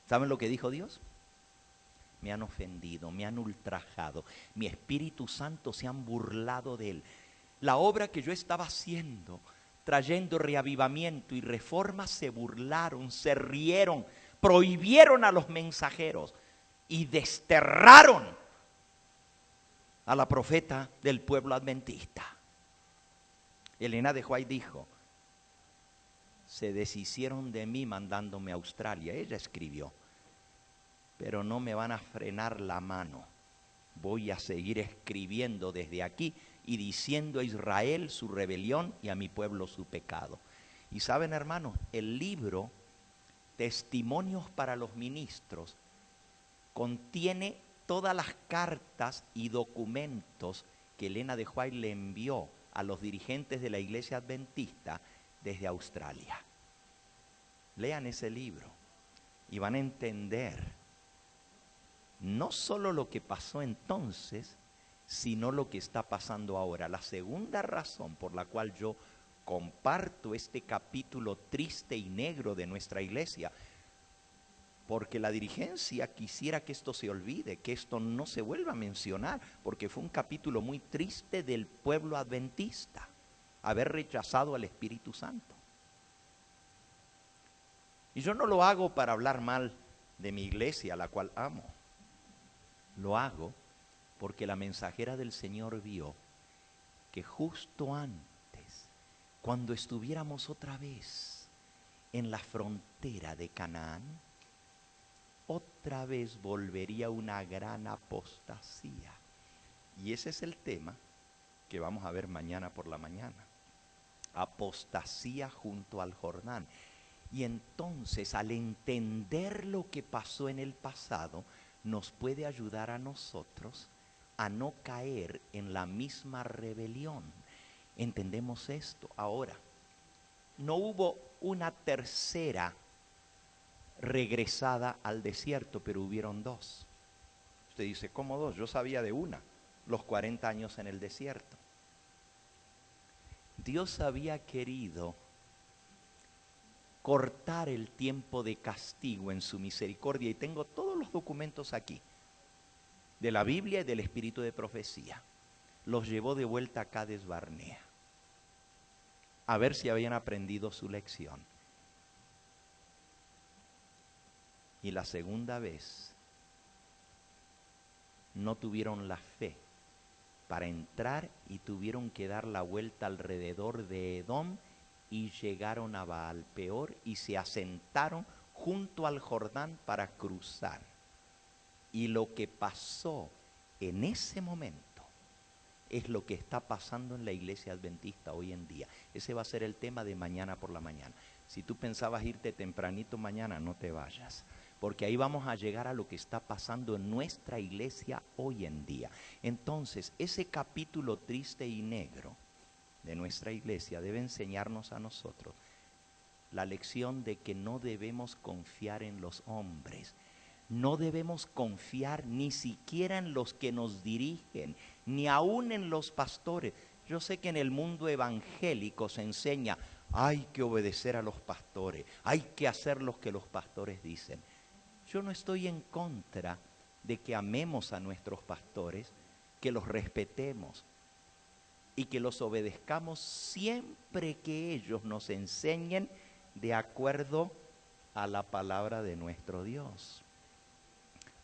Speaker 1: ¿Saben lo que dijo Dios? Me han ofendido, me han ultrajado, mi Espíritu Santo se han burlado de él. La obra que yo estaba haciendo, trayendo reavivamiento y reforma, se burlaron, se rieron, prohibieron a los mensajeros y desterraron a la profeta del pueblo adventista. Elena de White dijo: se deshicieron de mí mandándome a Australia. Ella escribió: pero no me van a frenar la mano. Voy a seguir escribiendo desde aquí y diciendo a Israel su rebelión y a mi pueblo su pecado. Y saben, hermanos, el libro Testimonios para los Ministros contiene todas las cartas y documentos que Elena de White le envió a los dirigentes de la Iglesia Adventista desde Australia. Lean ese libro y van a entender no solo lo que pasó entonces, sino lo que está pasando ahora. La segunda razón por la cual yo comparto este capítulo triste y negro de nuestra iglesia, porque la dirigencia quisiera que esto se olvide, que esto no se vuelva a mencionar, porque fue un capítulo muy triste del pueblo adventista, haber rechazado al Espíritu Santo. Y yo no lo hago para hablar mal de mi iglesia, a la cual amo. Lo hago porque la mensajera del Señor vio que justo antes, cuando estuviéramos otra vez en la frontera de Canaán, otra vez volvería una gran apostasía. Y ese es el tema que vamos a ver mañana por la mañana. Apostasía junto al Jordán. Y entonces, al entender lo que pasó en el pasado, nos puede ayudar a nosotros a no caer en la misma rebelión. ¿Entendemos esto? Ahora, no hubo una tercera regresada al desierto, pero hubieron dos. Usted dice, ¿cómo dos? Yo sabía de una, los 40 años en el desierto. Dios había querido cortar el tiempo de castigo en su misericordia, y tengo todos los documentos aquí, de la Biblia y del Espíritu de Profecía. Los llevó de vuelta a Cades Barnea, a ver si habían aprendido su lección. Y la segunda vez, no tuvieron la fe para entrar y tuvieron que dar la vuelta alrededor de Edom y llegaron a Baal Peor y se asentaron junto al Jordán para cruzar. Y lo que pasó en ese momento es lo que está pasando en la iglesia adventista hoy en día. Ese va a ser el tema de mañana por la mañana. Si tú pensabas irte tempranito mañana, no te vayas, porque ahí vamos a llegar a lo que está pasando en nuestra iglesia hoy en día. Entonces, ese capítulo triste y negro de nuestra iglesia debe enseñarnos a nosotros la lección de que no debemos confiar en los hombres. No debemos confiar ni siquiera en los que nos dirigen, ni aún en los pastores. Yo sé que en el mundo evangélico se enseña, hay que obedecer a los pastores, hay que hacer lo que los pastores dicen. Yo no estoy en contra de que amemos a nuestros pastores, que los respetemos y que los obedezcamos siempre que ellos nos enseñen de acuerdo a la palabra de nuestro Dios,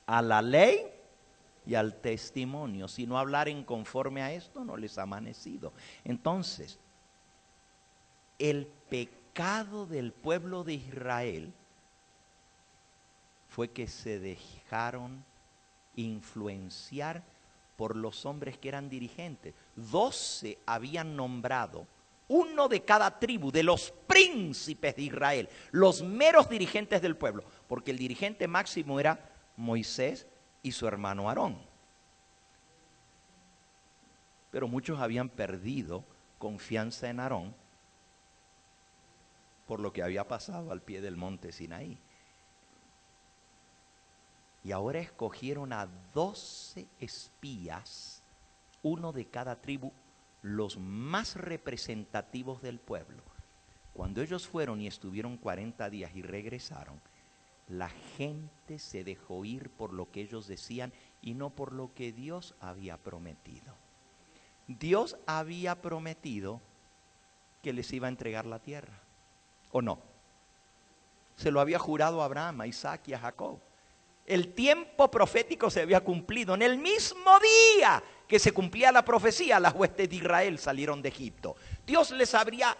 Speaker 1: a la ley y al testimonio. Si no hablaren conforme a esto, no les ha amanecido. Entonces, el pecado del pueblo de Israel fue que se dejaron influenciar por los hombres que eran dirigentes. 12 habían nombrado, uno de cada tribu, de los príncipes de Israel, los meros dirigentes del pueblo, porque el dirigente máximo era Moisés y su hermano Aarón. Pero muchos habían perdido confianza en Aarón por lo que había pasado al pie del monte Sinaí. Y ahora escogieron a 12 espías, uno de cada tribu, los más representativos del pueblo. Cuando ellos fueron y estuvieron 40 días y regresaron, la gente se dejó ir por lo que ellos decían y no por lo que Dios había prometido. Dios había prometido que les iba a entregar la tierra, ¿o no? Se lo había jurado a Abraham, a Isaac y a Jacob. El tiempo profético se había cumplido. En el mismo día que se cumplía la profecía, las huestes de Israel salieron de Egipto. Dios les había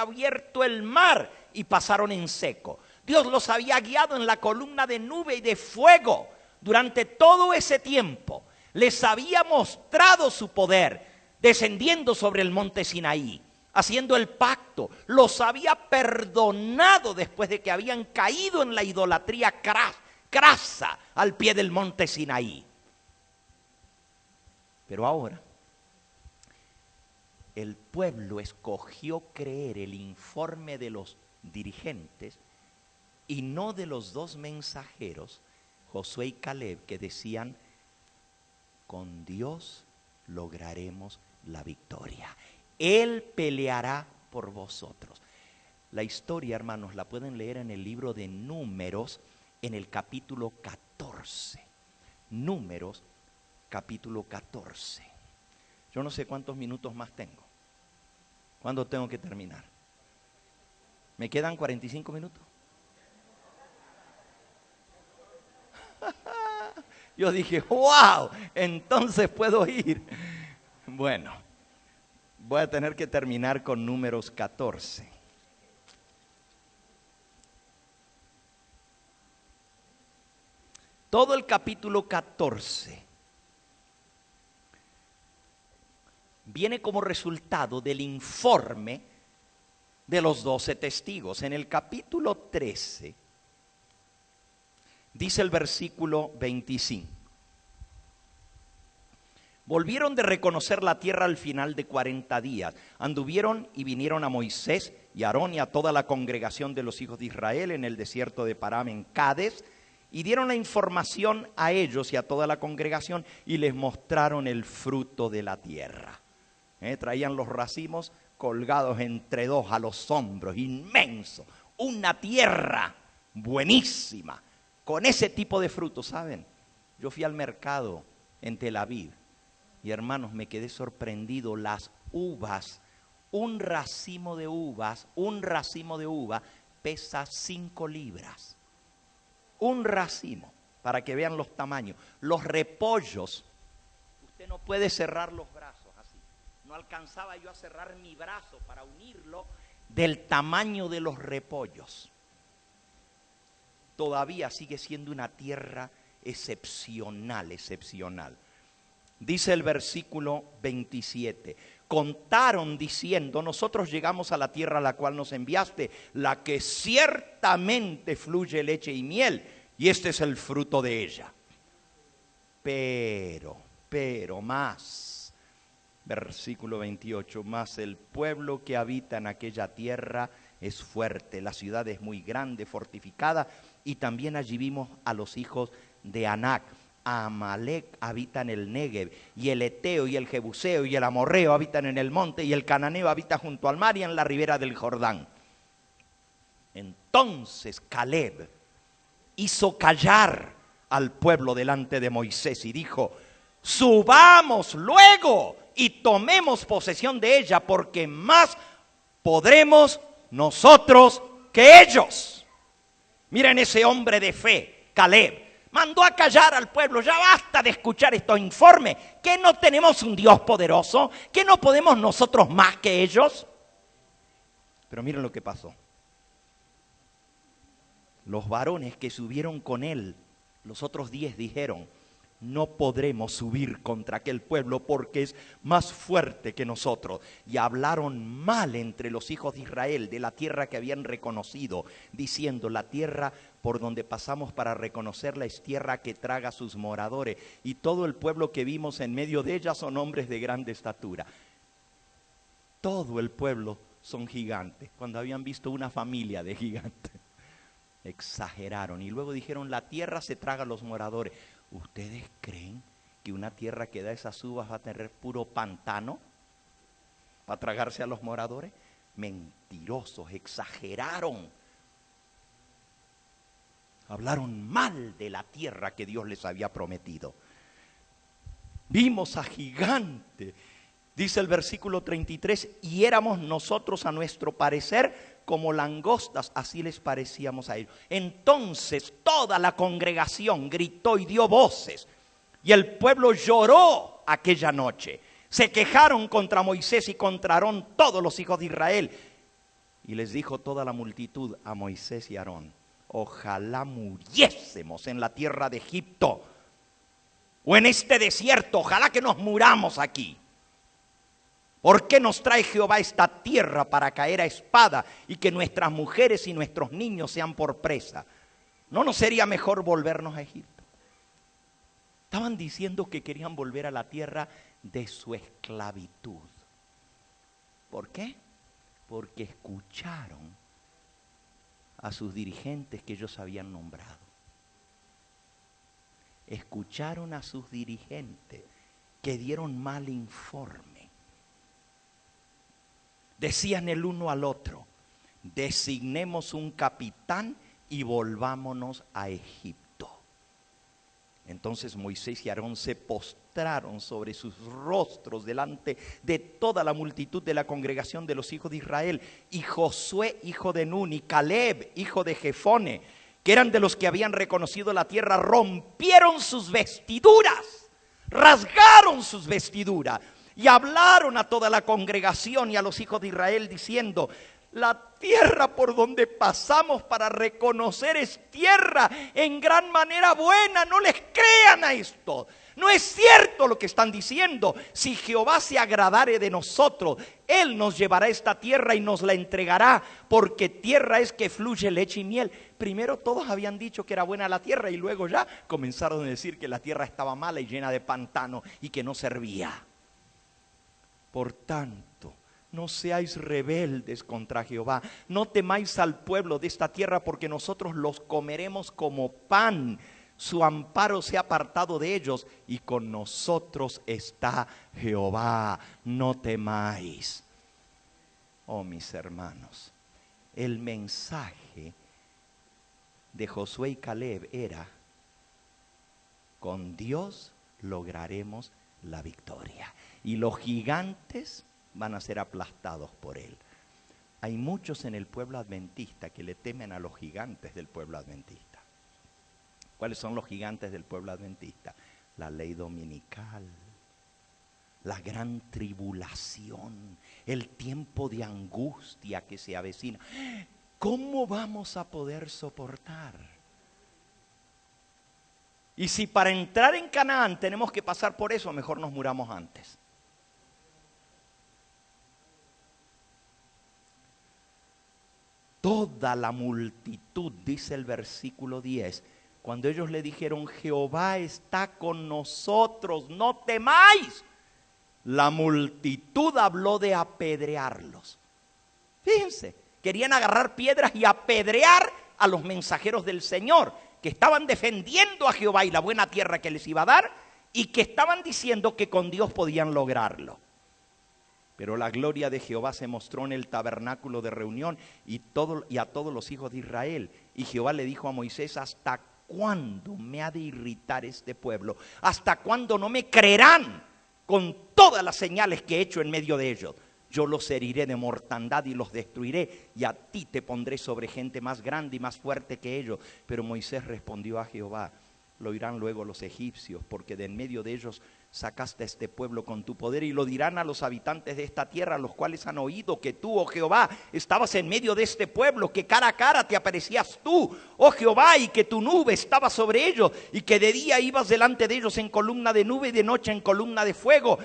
Speaker 1: abierto el mar y pasaron en seco. Dios los había guiado en la columna de nube y de fuego durante todo ese tiempo. Les había mostrado su poder descendiendo sobre el monte Sinaí, haciendo el pacto. Los había perdonado después de que habían caído en la idolatría crasa al pie del monte Sinaí. Pero ahora el pueblo escogió creer el informe de los dirigentes y no de los dos mensajeros, Josué y Caleb, que decían: con Dios lograremos la victoria. Él peleará por vosotros. La historia, hermanos, la pueden leer en el libro de Números, en el capítulo 14. Números, capítulo 14. Yo no sé cuántos minutos más tengo. ¿Cuándo tengo que terminar? ¿Me quedan 45 minutos? Yo dije, wow, entonces puedo ir. Bueno, voy a tener que terminar con Números 14. Todo el capítulo 14 viene como resultado del informe de los 12 testigos. En el capítulo 13 dice el versículo 25: volvieron de reconocer la tierra al final de 40 días. Anduvieron y vinieron a Moisés y a Aarón y a toda la congregación de los hijos de Israel en el desierto de Param en Cades, y dieron la información a ellos y a toda la congregación y les mostraron el fruto de la tierra. Traían los racimos colgados entre dos a los hombros, inmenso, una tierra buenísima, con ese tipo de frutos. ¿Saben? Yo fui al mercado en Tel Aviv y, hermanos, me quedé sorprendido. Las uvas, un racimo de uva pesa 5 libras. Un racimo, para que vean los tamaños. Los repollos, usted no puede cerrar los brazos así. No alcanzaba yo a cerrar mi brazo para unirlo del tamaño de los repollos. Todavía sigue siendo una tierra excepcional, excepcional. Dice el versículo 27, contaron diciendo: nosotros llegamos a la tierra a la cual nos enviaste, la que ciertamente fluye leche y miel, y este es el fruto de ella. Pero más, versículo 28, más el pueblo que habita en aquella tierra es fuerte, la ciudad es muy grande, fortificada, y también allí vimos a los hijos de Anac. Amalek habita en el Negev, y el Eteo y el Jebuseo y el Amorreo habitan en el monte, y el Cananeo habita junto al mar y en la ribera del Jordán. Entonces Caleb hizo callar al pueblo delante de Moisés y dijo: subamos luego y tomemos posesión de ella, porque más podremos nosotros que ellos. Miren ese hombre de fe, Caleb. Mandó a callar al pueblo. Ya basta de escuchar estos informes. ¿Que no tenemos un Dios poderoso? ¿Que no podemos nosotros más que ellos? Pero miren lo que pasó. Los varones que subieron con él, los otros 10 dijeron: no podremos subir contra aquel pueblo porque es más fuerte que nosotros. Y hablaron mal entre los hijos de Israel de la tierra que habían reconocido, diciendo: la tierra por donde pasamos para reconocerla es tierra que traga a sus moradores, y todo el pueblo que vimos en medio de ella son hombres de grande estatura. Todo el pueblo son gigantes, cuando habían visto una familia de gigantes. Exageraron y luego dijeron: la tierra se traga a los moradores. ¿Ustedes creen que una tierra que da esas uvas va a tener puro pantano para tragarse a los moradores? Mentirosos, exageraron. Hablaron mal de la tierra que Dios les había prometido. Vimos a gigante, dice el versículo 33, y éramos nosotros a nuestro parecer como langostas, así les parecíamos a ellos. Entonces toda la congregación gritó y dio voces, y el pueblo lloró aquella noche. Se quejaron contra Moisés y contra Aarón todos los hijos de Israel. Y les dijo toda la multitud a Moisés y a Aarón: ojalá muriésemos en la tierra de Egipto o en este desierto, ojalá que nos muramos aquí. ¿Por qué nos trae Jehová esta tierra para caer a espada y que nuestras mujeres y nuestros niños sean por presa? ¿No nos sería mejor volvernos a Egipto? Estaban diciendo que querían volver a la tierra de su esclavitud. ¿Por qué? Porque escucharon a sus dirigentes que ellos habían nombrado. Escucharon a sus dirigentes que dieron mal informe. Decían el uno al otro: designemos un capitán y volvámonos a Egipto. Entonces Moisés y Aarón se postraron sobre sus rostros delante de toda la multitud de la congregación de los hijos de Israel. Y Josué, hijo de Nun, y Caleb, hijo de Jefone, que eran de los que habían reconocido la tierra, rompieron sus vestiduras, rasgaron sus vestiduras. Y hablaron a toda la congregación y a los hijos de Israel diciendo: la tierra por donde pasamos para reconocer es tierra en gran manera buena. No les crean a esto. No es cierto lo que están diciendo. Si Jehová se agradare de nosotros, Él nos llevará esta tierra y nos la entregará, porque tierra es que fluye leche y miel. Primero todos habían dicho que era buena la tierra y luego ya comenzaron a decir que la tierra estaba mala y llena de pantano y que no servía. Por tanto, no seáis rebeldes contra Jehová, no temáis al pueblo de esta tierra, porque nosotros los comeremos como pan. Su amparo se ha apartado de ellos, y con nosotros está Jehová, no temáis. Oh, mis hermanos, el mensaje de Josué y Caleb era: con Dios lograremos la victoria. Y los gigantes van a ser aplastados por él. Hay muchos en el pueblo adventista que le temen a los gigantes del pueblo adventista. ¿Cuáles son los gigantes del pueblo adventista? La ley dominical, la gran tribulación, el tiempo de angustia que se avecina. ¿Cómo vamos a poder soportar? Y si para entrar en Canaán tenemos que pasar por eso, mejor nos muramos antes. Toda la multitud, dice el versículo 10, cuando ellos le dijeron: Jehová está con nosotros, no temáis, la multitud habló de apedrearlos. Fíjense, querían agarrar piedras y apedrear a los mensajeros del Señor, que estaban defendiendo a Jehová y la buena tierra que les iba a dar, y que estaban diciendo que con Dios podían lograrlo. Pero la gloria de Jehová se mostró en el tabernáculo de reunión y a todos los hijos de Israel. Y Jehová le dijo a Moisés: ¿hasta cuándo me ha de irritar este pueblo? ¿Hasta cuándo no me creerán con todas las señales que he hecho en medio de ellos? Yo los heriré de mortandad y los destruiré, y a ti te pondré sobre gente más grande y más fuerte que ellos. Pero Moisés respondió a Jehová: lo oirán luego los egipcios, porque de en medio de ellos sacaste a este pueblo con tu poder, y lo dirán a los habitantes de esta tierra, los cuales han oído que tú, oh Jehová, estabas en medio de este pueblo, que cara a cara te aparecías tú, oh Jehová, y que tu nube estaba sobre ellos, y que de día ibas delante de ellos en columna de nube y de noche en columna de fuego.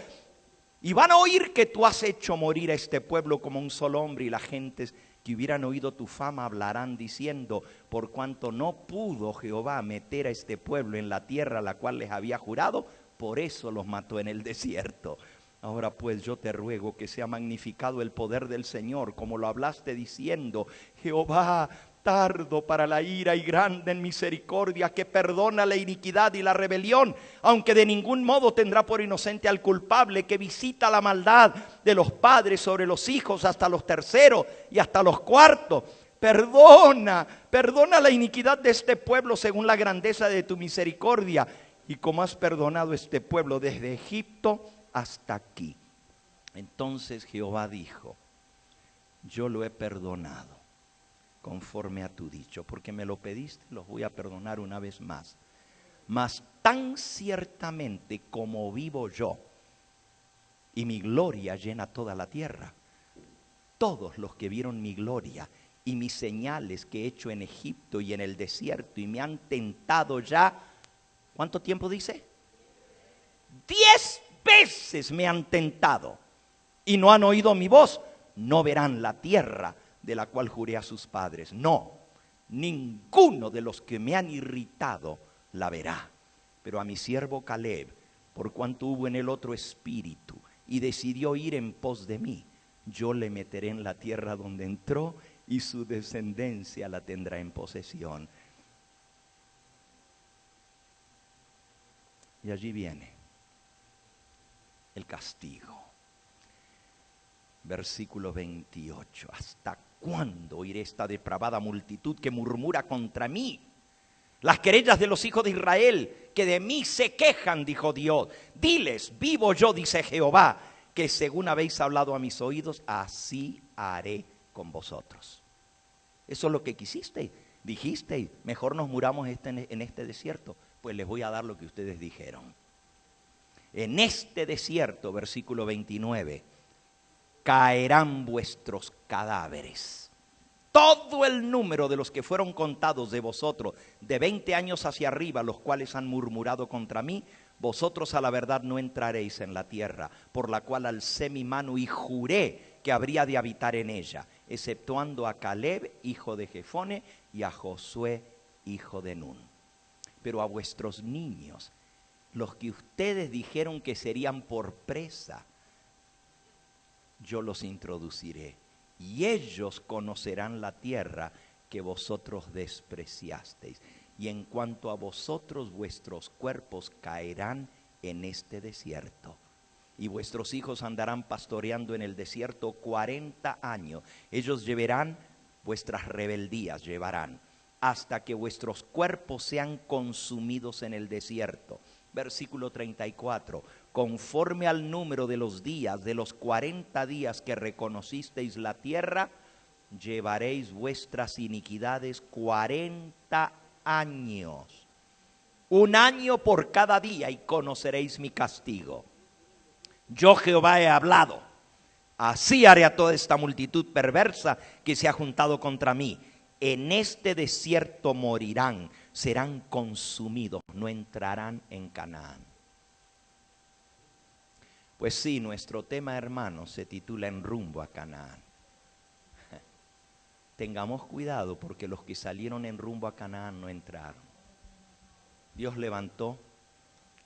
Speaker 1: Y van a oír que tú has hecho morir a este pueblo como un solo hombre, y las gentes que hubieran oído tu fama hablarán diciendo: por cuanto no pudo Jehová meter a este pueblo en la tierra a la cual les había jurado, por eso los mató en el desierto. Ahora pues yo te ruego que sea magnificado el poder del Señor, como lo hablaste diciendo: Jehová, tardo para la ira y grande en misericordia, que perdona la iniquidad y la rebelión, aunque de ningún modo tendrá por inocente al culpable, que visita la maldad de los padres sobre los hijos hasta los terceros y hasta los cuartos. Perdona la iniquidad de este pueblo según la grandeza de tu misericordia, y como has perdonado este pueblo desde Egipto hasta aquí. Entonces Jehová dijo: yo lo he perdonado conforme a tu dicho, porque me lo pediste, los voy a perdonar una vez más. Mas tan ciertamente como vivo yo, y mi gloria llena toda la tierra, todos los que vieron mi gloria y mis señales que he hecho en Egipto y en el desierto, y me han tentado ya, ¿cuánto tiempo dice? 10 veces me han tentado, y no han oído mi voz, no verán la tierra de la cual juré a sus padres. No, ninguno de los que me han irritado la verá. Pero a mi siervo Caleb, por cuanto hubo en él otro espíritu y decidió ir en pos de mí, yo le meteré en la tierra donde entró, y su descendencia la tendrá en posesión. Y allí viene el castigo. Versículo 28. ¿Hasta cuándo oiré esta depravada multitud que murmura contra mí? Las querellas de los hijos de Israel, que de mí se quejan, dijo Dios. Diles: vivo yo, dice Jehová, que según habéis hablado a mis oídos, así haré con vosotros. Eso es lo que quisiste. Dijiste: mejor nos muramos en este desierto. Pues les voy a dar lo que ustedes dijeron. En este desierto, versículo 29, caerán vuestros cadáveres. Todo el número de los que fueron contados de vosotros, de 20 años hacia arriba, los cuales han murmurado contra mí, vosotros a la verdad no entraréis en la tierra, por la cual alcé mi mano y juré que habría de habitar en ella, exceptuando a Caleb, hijo de Jefone, y a Josué, hijo de Nun. Pero a vuestros niños, los que ustedes dijeron que serían por presa, yo los introduciré, y ellos conocerán la tierra que vosotros despreciasteis. Y en cuanto a vosotros, vuestros cuerpos caerán en este desierto, y vuestros hijos andarán pastoreando en el desierto 40 años. Ellos llevarán vuestras rebeldías, hasta que vuestros cuerpos sean consumidos en el desierto. Versículo 34. Conforme al número de los días, de los 40 días que reconocisteis la tierra, llevaréis vuestras iniquidades 40 años. 1 año por cada día, y conoceréis mi castigo. Yo Jehová he hablado. Así haré a toda esta multitud perversa que se ha juntado contra mí. En este desierto morirán, serán consumidos, no entrarán en Canaán. Pues sí, nuestro tema, hermanos, se titula En rumbo a Canaán. Tengamos cuidado, porque los que salieron en rumbo a Canaán no entraron. Dios levantó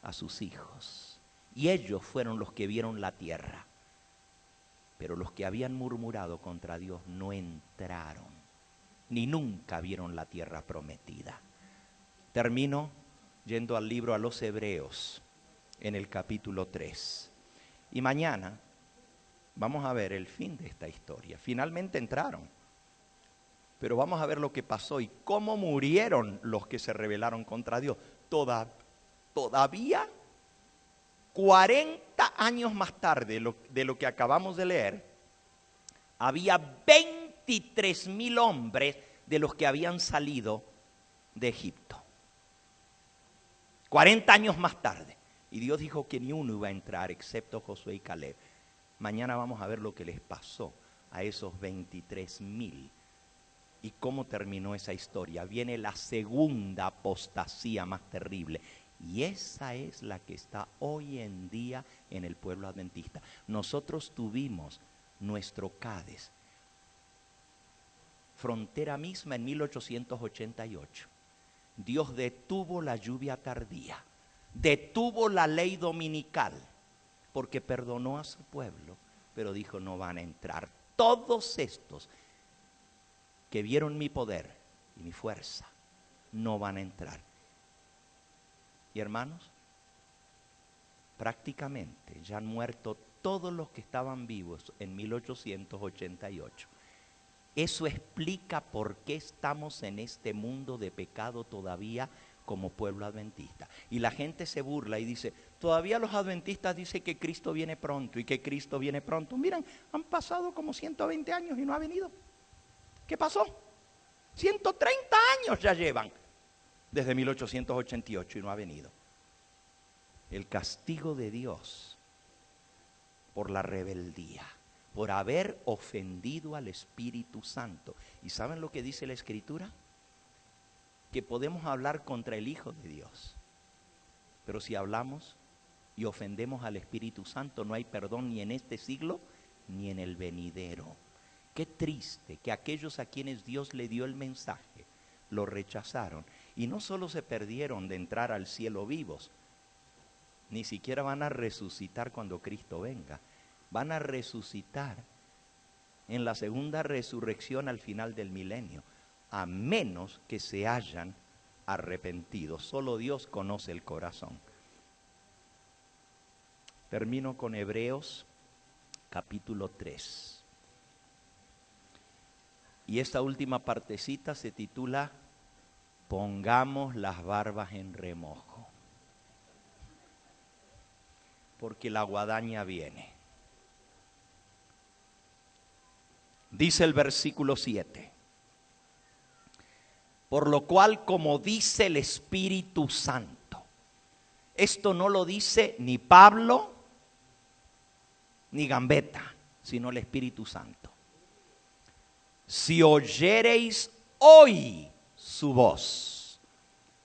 Speaker 1: a sus hijos, y ellos fueron los que vieron la tierra. Pero los que habían murmurado contra Dios no entraron, ni nunca vieron la tierra prometida. Termino yendo al libro a los Hebreos, en el capítulo 3. Y mañana vamos a ver el fin de esta historia. Finalmente entraron. Pero vamos a ver lo que pasó y cómo murieron los que se rebelaron contra Dios. Todavía 40 años más tarde de lo que acabamos de leer, había 23,000 hombres de los que habían salido de Egipto. 40 años más tarde. Y Dios dijo que ni uno iba a entrar excepto Josué y Caleb. Mañana vamos a ver lo que les pasó a esos 23,000 y cómo terminó esa historia. Viene la segunda apostasía más terrible. Y esa es la que está hoy en día en el pueblo adventista. Nosotros tuvimos nuestro Cádiz, frontera misma en 1888. Dios detuvo la lluvia tardía, detuvo la ley dominical, porque perdonó a su pueblo, pero dijo: no van a entrar. Todos estos que vieron mi poder y mi fuerza, no van a entrar. Y hermanos, prácticamente ya han muerto todos los que estaban vivos en 1888. Eso explica por qué estamos en este mundo de pecado todavía como pueblo adventista. Y la gente se burla y dice: todavía los adventistas dicen que Cristo viene pronto y que Cristo viene pronto. Miren, han pasado como 120 años y no ha venido. ¿Qué pasó? 130 años ya llevan desde 1888 y no ha venido. El castigo de Dios por la rebeldía, por haber ofendido al Espíritu Santo. ¿Y saben lo que dice la Escritura? Que podemos hablar contra el Hijo de Dios, pero si hablamos y ofendemos al Espíritu Santo, no hay perdón ni en este siglo ni en el venidero. Qué triste que aquellos a quienes Dios le dio el mensaje lo rechazaron, y no solo se perdieron de entrar al cielo vivos, ni siquiera van a resucitar cuando Cristo venga. Van a resucitar en la segunda resurrección al final del milenio, a menos que se hayan arrepentido. Solo Dios conoce el corazón. Termino con Hebreos capítulo 3. Y esta última partecita se titula: pongamos las barbas en remojo, porque la guadaña viene. Dice el versículo 7: por lo cual, como dice el Espíritu Santo, esto no lo dice ni Pablo ni Gambetta, sino el Espíritu Santo. Si oyereis hoy su voz,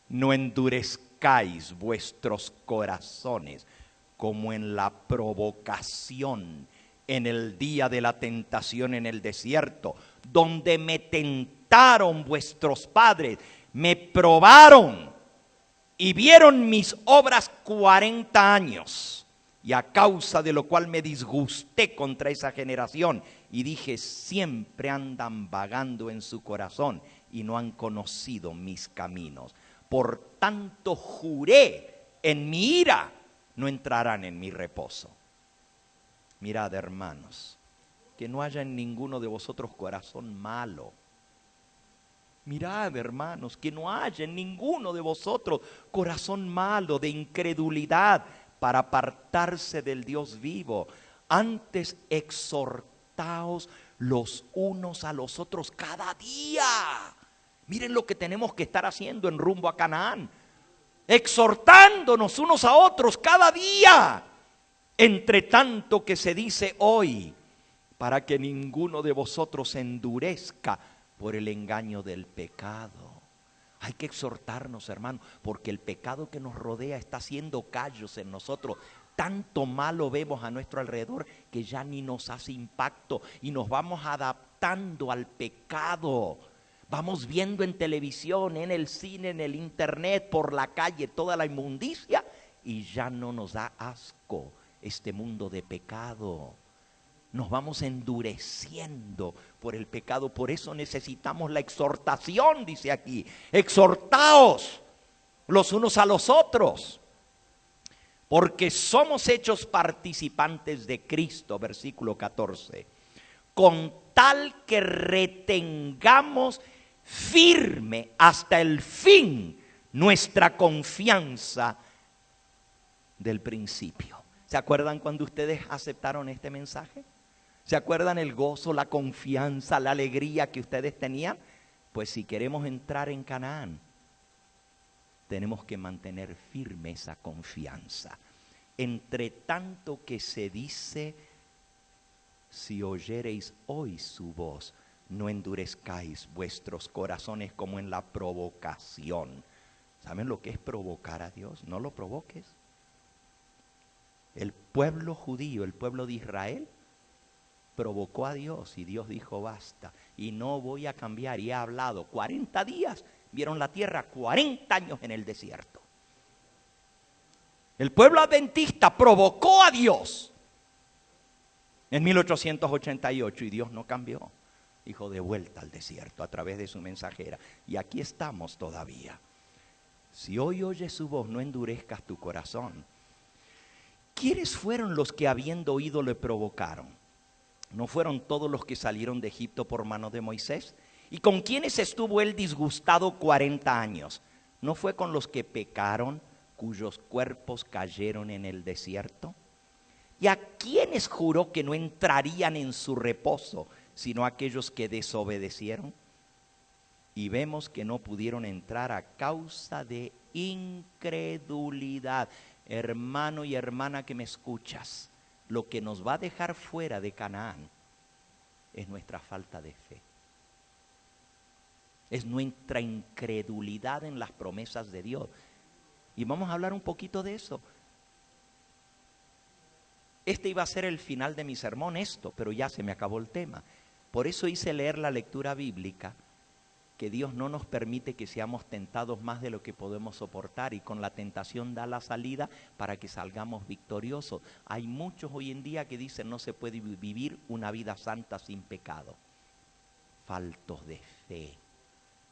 Speaker 1: no endurezcáis vuestros corazones como en la provocación en el día de la tentación en el desierto, donde me tentaron vuestros padres, me probaron y vieron mis obras 40 años, y a causa de lo cual me disgusté contra esa generación y dije: siempre andan vagando en su corazón y no han conocido mis caminos. Por tanto juré en mi ira: no entrarán en mi reposo. Mirad, hermanos, que no haya en ninguno de vosotros corazón malo. Mirad, hermanos, que no haya en ninguno de vosotros corazón malo de incredulidad para apartarse del Dios vivo. Antes exhortaos los unos a los otros cada día. Miren lo que tenemos que estar haciendo en rumbo a Canaán. Exhortándonos unos a otros cada día, entre tanto que se dice hoy, para que ninguno de vosotros se endurezca por el engaño del pecado. Hay que exhortarnos, hermano, porque el pecado que nos rodea está haciendo callos en nosotros. Tanto malo vemos a nuestro alrededor que ya ni nos hace impacto y nos vamos adaptando al pecado. Vamos viendo en televisión, en el cine, en el internet, por la calle, toda la inmundicia, y ya no nos da asco este mundo de pecado. Nos vamos endureciendo por el pecado. Por eso necesitamos la exhortación, dice aquí: exhortaos los unos a los otros, porque somos hechos participantes de Cristo, versículo 14, con tal que retengamos firme hasta el fin nuestra confianza del principio. ¿Se acuerdan cuando ustedes aceptaron este mensaje? ¿Se acuerdan el gozo, la confianza, la alegría que ustedes tenían? Pues si queremos entrar en Canaán, tenemos que mantener firme esa confianza. Entre tanto que se dice, si oyereis hoy su voz, no endurezcáis vuestros corazones como en la provocación. ¿Saben lo que es provocar a Dios? No lo provoques. El pueblo judío, el pueblo de Israel, provocó a Dios y Dios dijo basta. Y no voy a cambiar, y he hablado 40 días. Vieron la tierra 40 años en el desierto. El pueblo adventista provocó a Dios en 1888 y Dios no cambió. Dijo de vuelta al desierto a través de su mensajera. Y aquí estamos todavía. Si hoy oyes su voz, no endurezcas tu corazón. ¿Quiénes fueron los que habiendo oído le provocaron? ¿No fueron todos los que salieron de Egipto por mano de Moisés? ¿Y con quiénes estuvo él disgustado 40 años? ¿No fue con los que pecaron, cuyos cuerpos cayeron en el desierto? ¿Y a quiénes juró que no entrarían en su reposo, sino aquellos que desobedecieron? Y vemos que no pudieron entrar a causa de incredulidad. Hermano y hermana que me escuchas, lo que nos va a dejar fuera de Canaán es nuestra falta de fe. Es nuestra incredulidad en las promesas de Dios. Y vamos a hablar un poquito de eso. Este iba a ser el final de mi sermón, pero ya se me acabó el tema. Por eso hice leer la lectura bíblica, que Dios no nos permite que seamos tentados más de lo que podemos soportar, y con la tentación da la salida para que salgamos victoriosos. Hay muchos hoy en día que dicen no se puede vivir una vida santa sin pecado. Faltos de fe,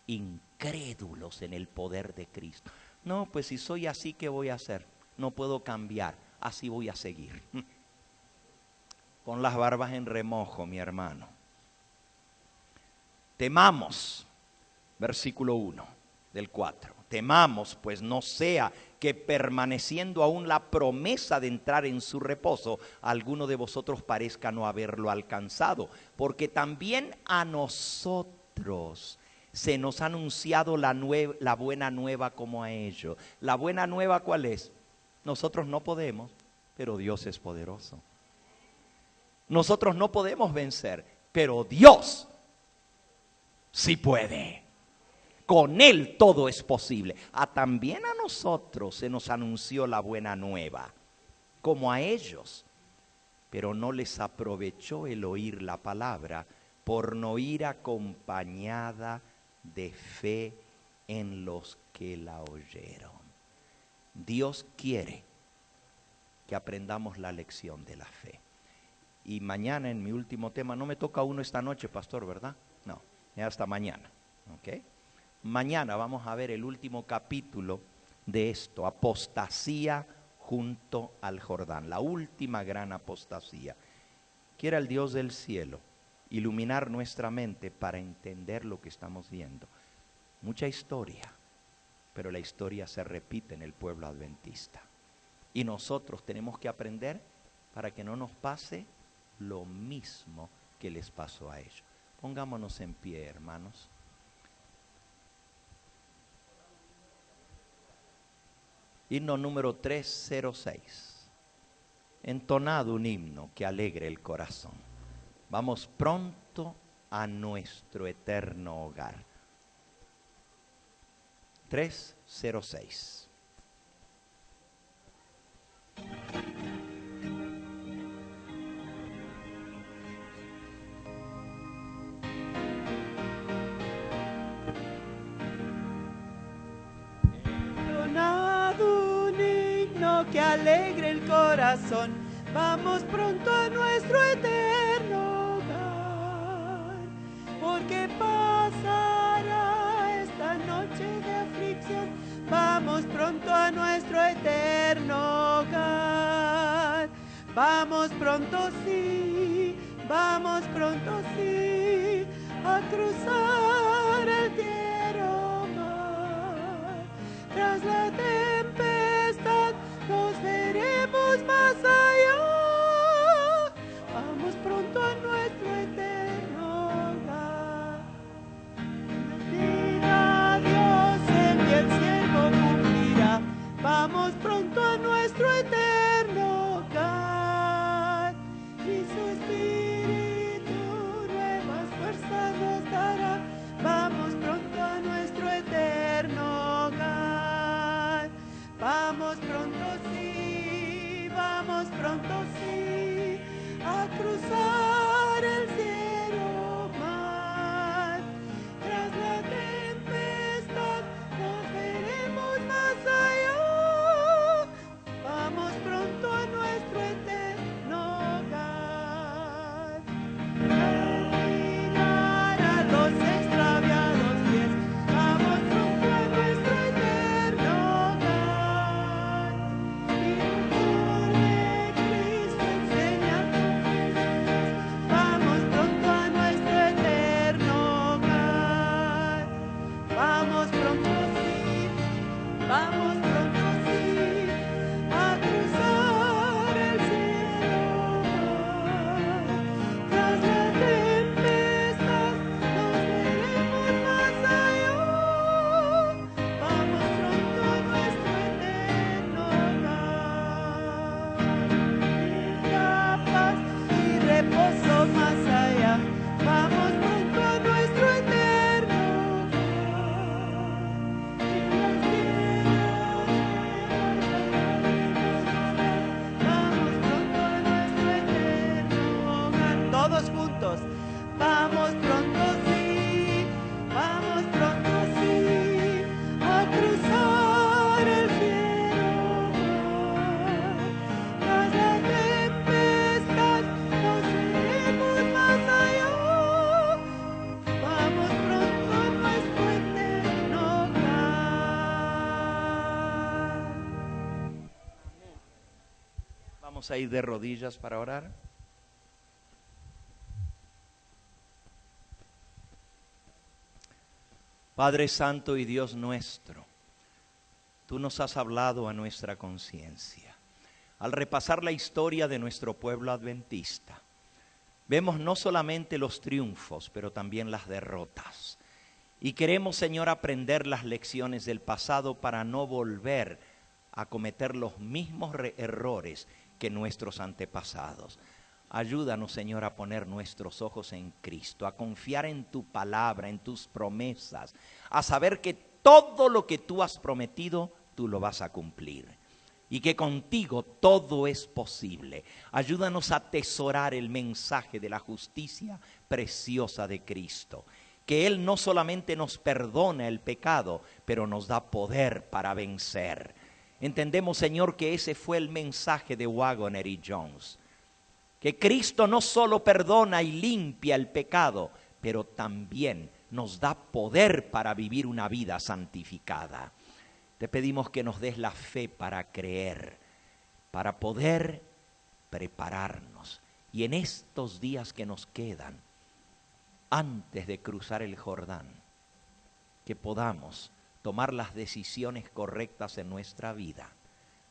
Speaker 1: incrédulos en el poder de Cristo. No, pues si soy así, ¿qué voy a hacer? No puedo cambiar, así voy a seguir. Pon las barbas en remojo, mi hermano. Temamos, versículo 1 del 4. Temamos, pues no sea que permaneciendo aún la promesa de entrar en su reposo, alguno de vosotros parezca no haberlo alcanzado. Porque también a nosotros se nos ha anunciado la buena nueva como a ellos. ¿La buena nueva cuál es? Nosotros no podemos, pero Dios es poderoso. Nosotros no podemos vencer, pero Dios sí puede. Con Él todo es posible. También a nosotros se nos anunció la buena nueva, como a ellos. Pero no les aprovechó el oír la palabra, por no ir acompañada de fe en los que la oyeron. Dios quiere que aprendamos la lección de la fe. Y mañana en mi último tema, no me toca uno esta noche, pastor, ¿verdad? No, ya hasta mañana, ¿ok? Mañana vamos a ver el último capítulo de esto, apostasía junto al Jordán, la última gran apostasía. Quiera el Dios del cielo iluminar nuestra mente para entender lo que estamos viendo. Mucha historia, pero la historia se repite en el pueblo adventista. Y nosotros tenemos que aprender para que no nos pase lo mismo que les pasó a ellos. Pongámonos en pie, hermanos. Himno número 306. Entonado un himno que alegre el corazón. Vamos pronto a nuestro eterno hogar. 306.
Speaker 2: Entonado un himno que alegre el corazón, vamos pronto a nuestro eterno hogar, porque pasará esta noche de aflicción vamos pronto a nuestro eterno hogar. Vamos pronto sí, a cruzar el fiero mar. Tras la tempestad nos veremos más allá. Vamos pronto a nuestro eterno hogar. Mira Dios, el fiel siervo cumplirá. Vamos pronto a nuestro eterno hogar. Y su espíritu nuevas fuerzas nos dará. Vamos pronto a nuestro eterno hogar. Vamos pronto sí, a cruzar el cielo mar. Tras la tempestad nos veremos más allá. Vamos pronto a nuestro eterno hogar. Caminar a los extraviados pies. Vamos pronto a nuestro eterno hogar. Y por de Cristo enseñando vamos pronto a nuestro eterno hogar. Vamos pronto sí, a cruzar el cielo mar. Tras la tempestad nos veremos más allá. Vamos pronto a nuestro eterno hogar. La paz y reposo más allá. Vamos pronto a nuestro eterno hogar. Todos juntos. Vamos pronto sí, a cruzar el cielo mar. Tras la tempestad nos veremos más allá. Vamos pronto a nuestro eterno hogar.
Speaker 1: Vamos a ir de rodillas para orar. Padre Santo y Dios nuestro, tú nos has hablado a nuestra conciencia. Al repasar la historia de nuestro pueblo adventista, vemos no solamente los triunfos, pero también las derrotas. Y queremos, Señor, aprender las lecciones del pasado para no volver a cometer los mismos errores que nuestros antepasados. Ayúdanos, Señor, a poner nuestros ojos en Cristo, a confiar en tu palabra, en tus promesas, a saber que todo lo que tú has prometido, tú lo vas a cumplir. Y que contigo todo es posible. Ayúdanos a atesorar el mensaje de la justicia preciosa de Cristo. Que Él no solamente nos perdona el pecado, pero nos da poder para vencer. Entendemos, Señor, que ese fue el mensaje de Waggoner y Jones. Que Cristo no solo perdona y limpia el pecado, pero también nos da poder para vivir una vida santificada. Te pedimos que nos des la fe para creer, para poder prepararnos. Y en estos días que nos quedan, antes de cruzar el Jordán, que podamos tomar las decisiones correctas en nuestra vida,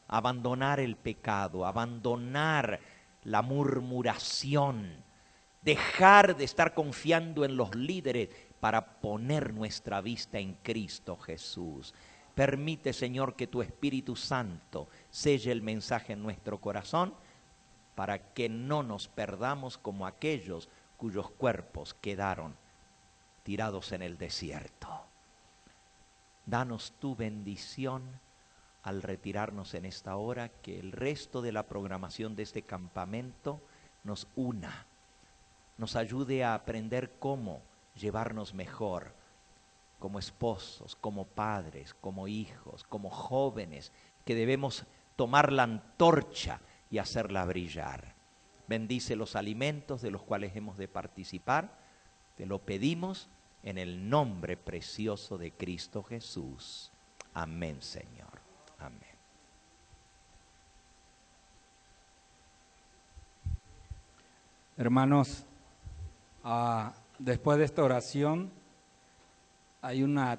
Speaker 1: abandonar el pecado, abandonar la murmuración, dejar de estar confiando en los líderes para poner nuestra vista en Cristo Jesús. Permite, Señor, que tu Espíritu Santo selle el mensaje en nuestro corazón para que no nos perdamos como aquellos cuyos cuerpos quedaron tirados en el desierto. Danos tu bendición al retirarnos en esta hora, que el resto de la programación de este campamento nos una, nos ayude a aprender cómo llevarnos mejor como esposos, como padres, como hijos, como jóvenes, que debemos tomar la antorcha y hacerla brillar. Bendice los alimentos de los cuales hemos de participar. Te lo pedimos en el nombre precioso de Cristo Jesús. Amén, Señor. Amén.
Speaker 3: Hermanos, después de esta oración hay una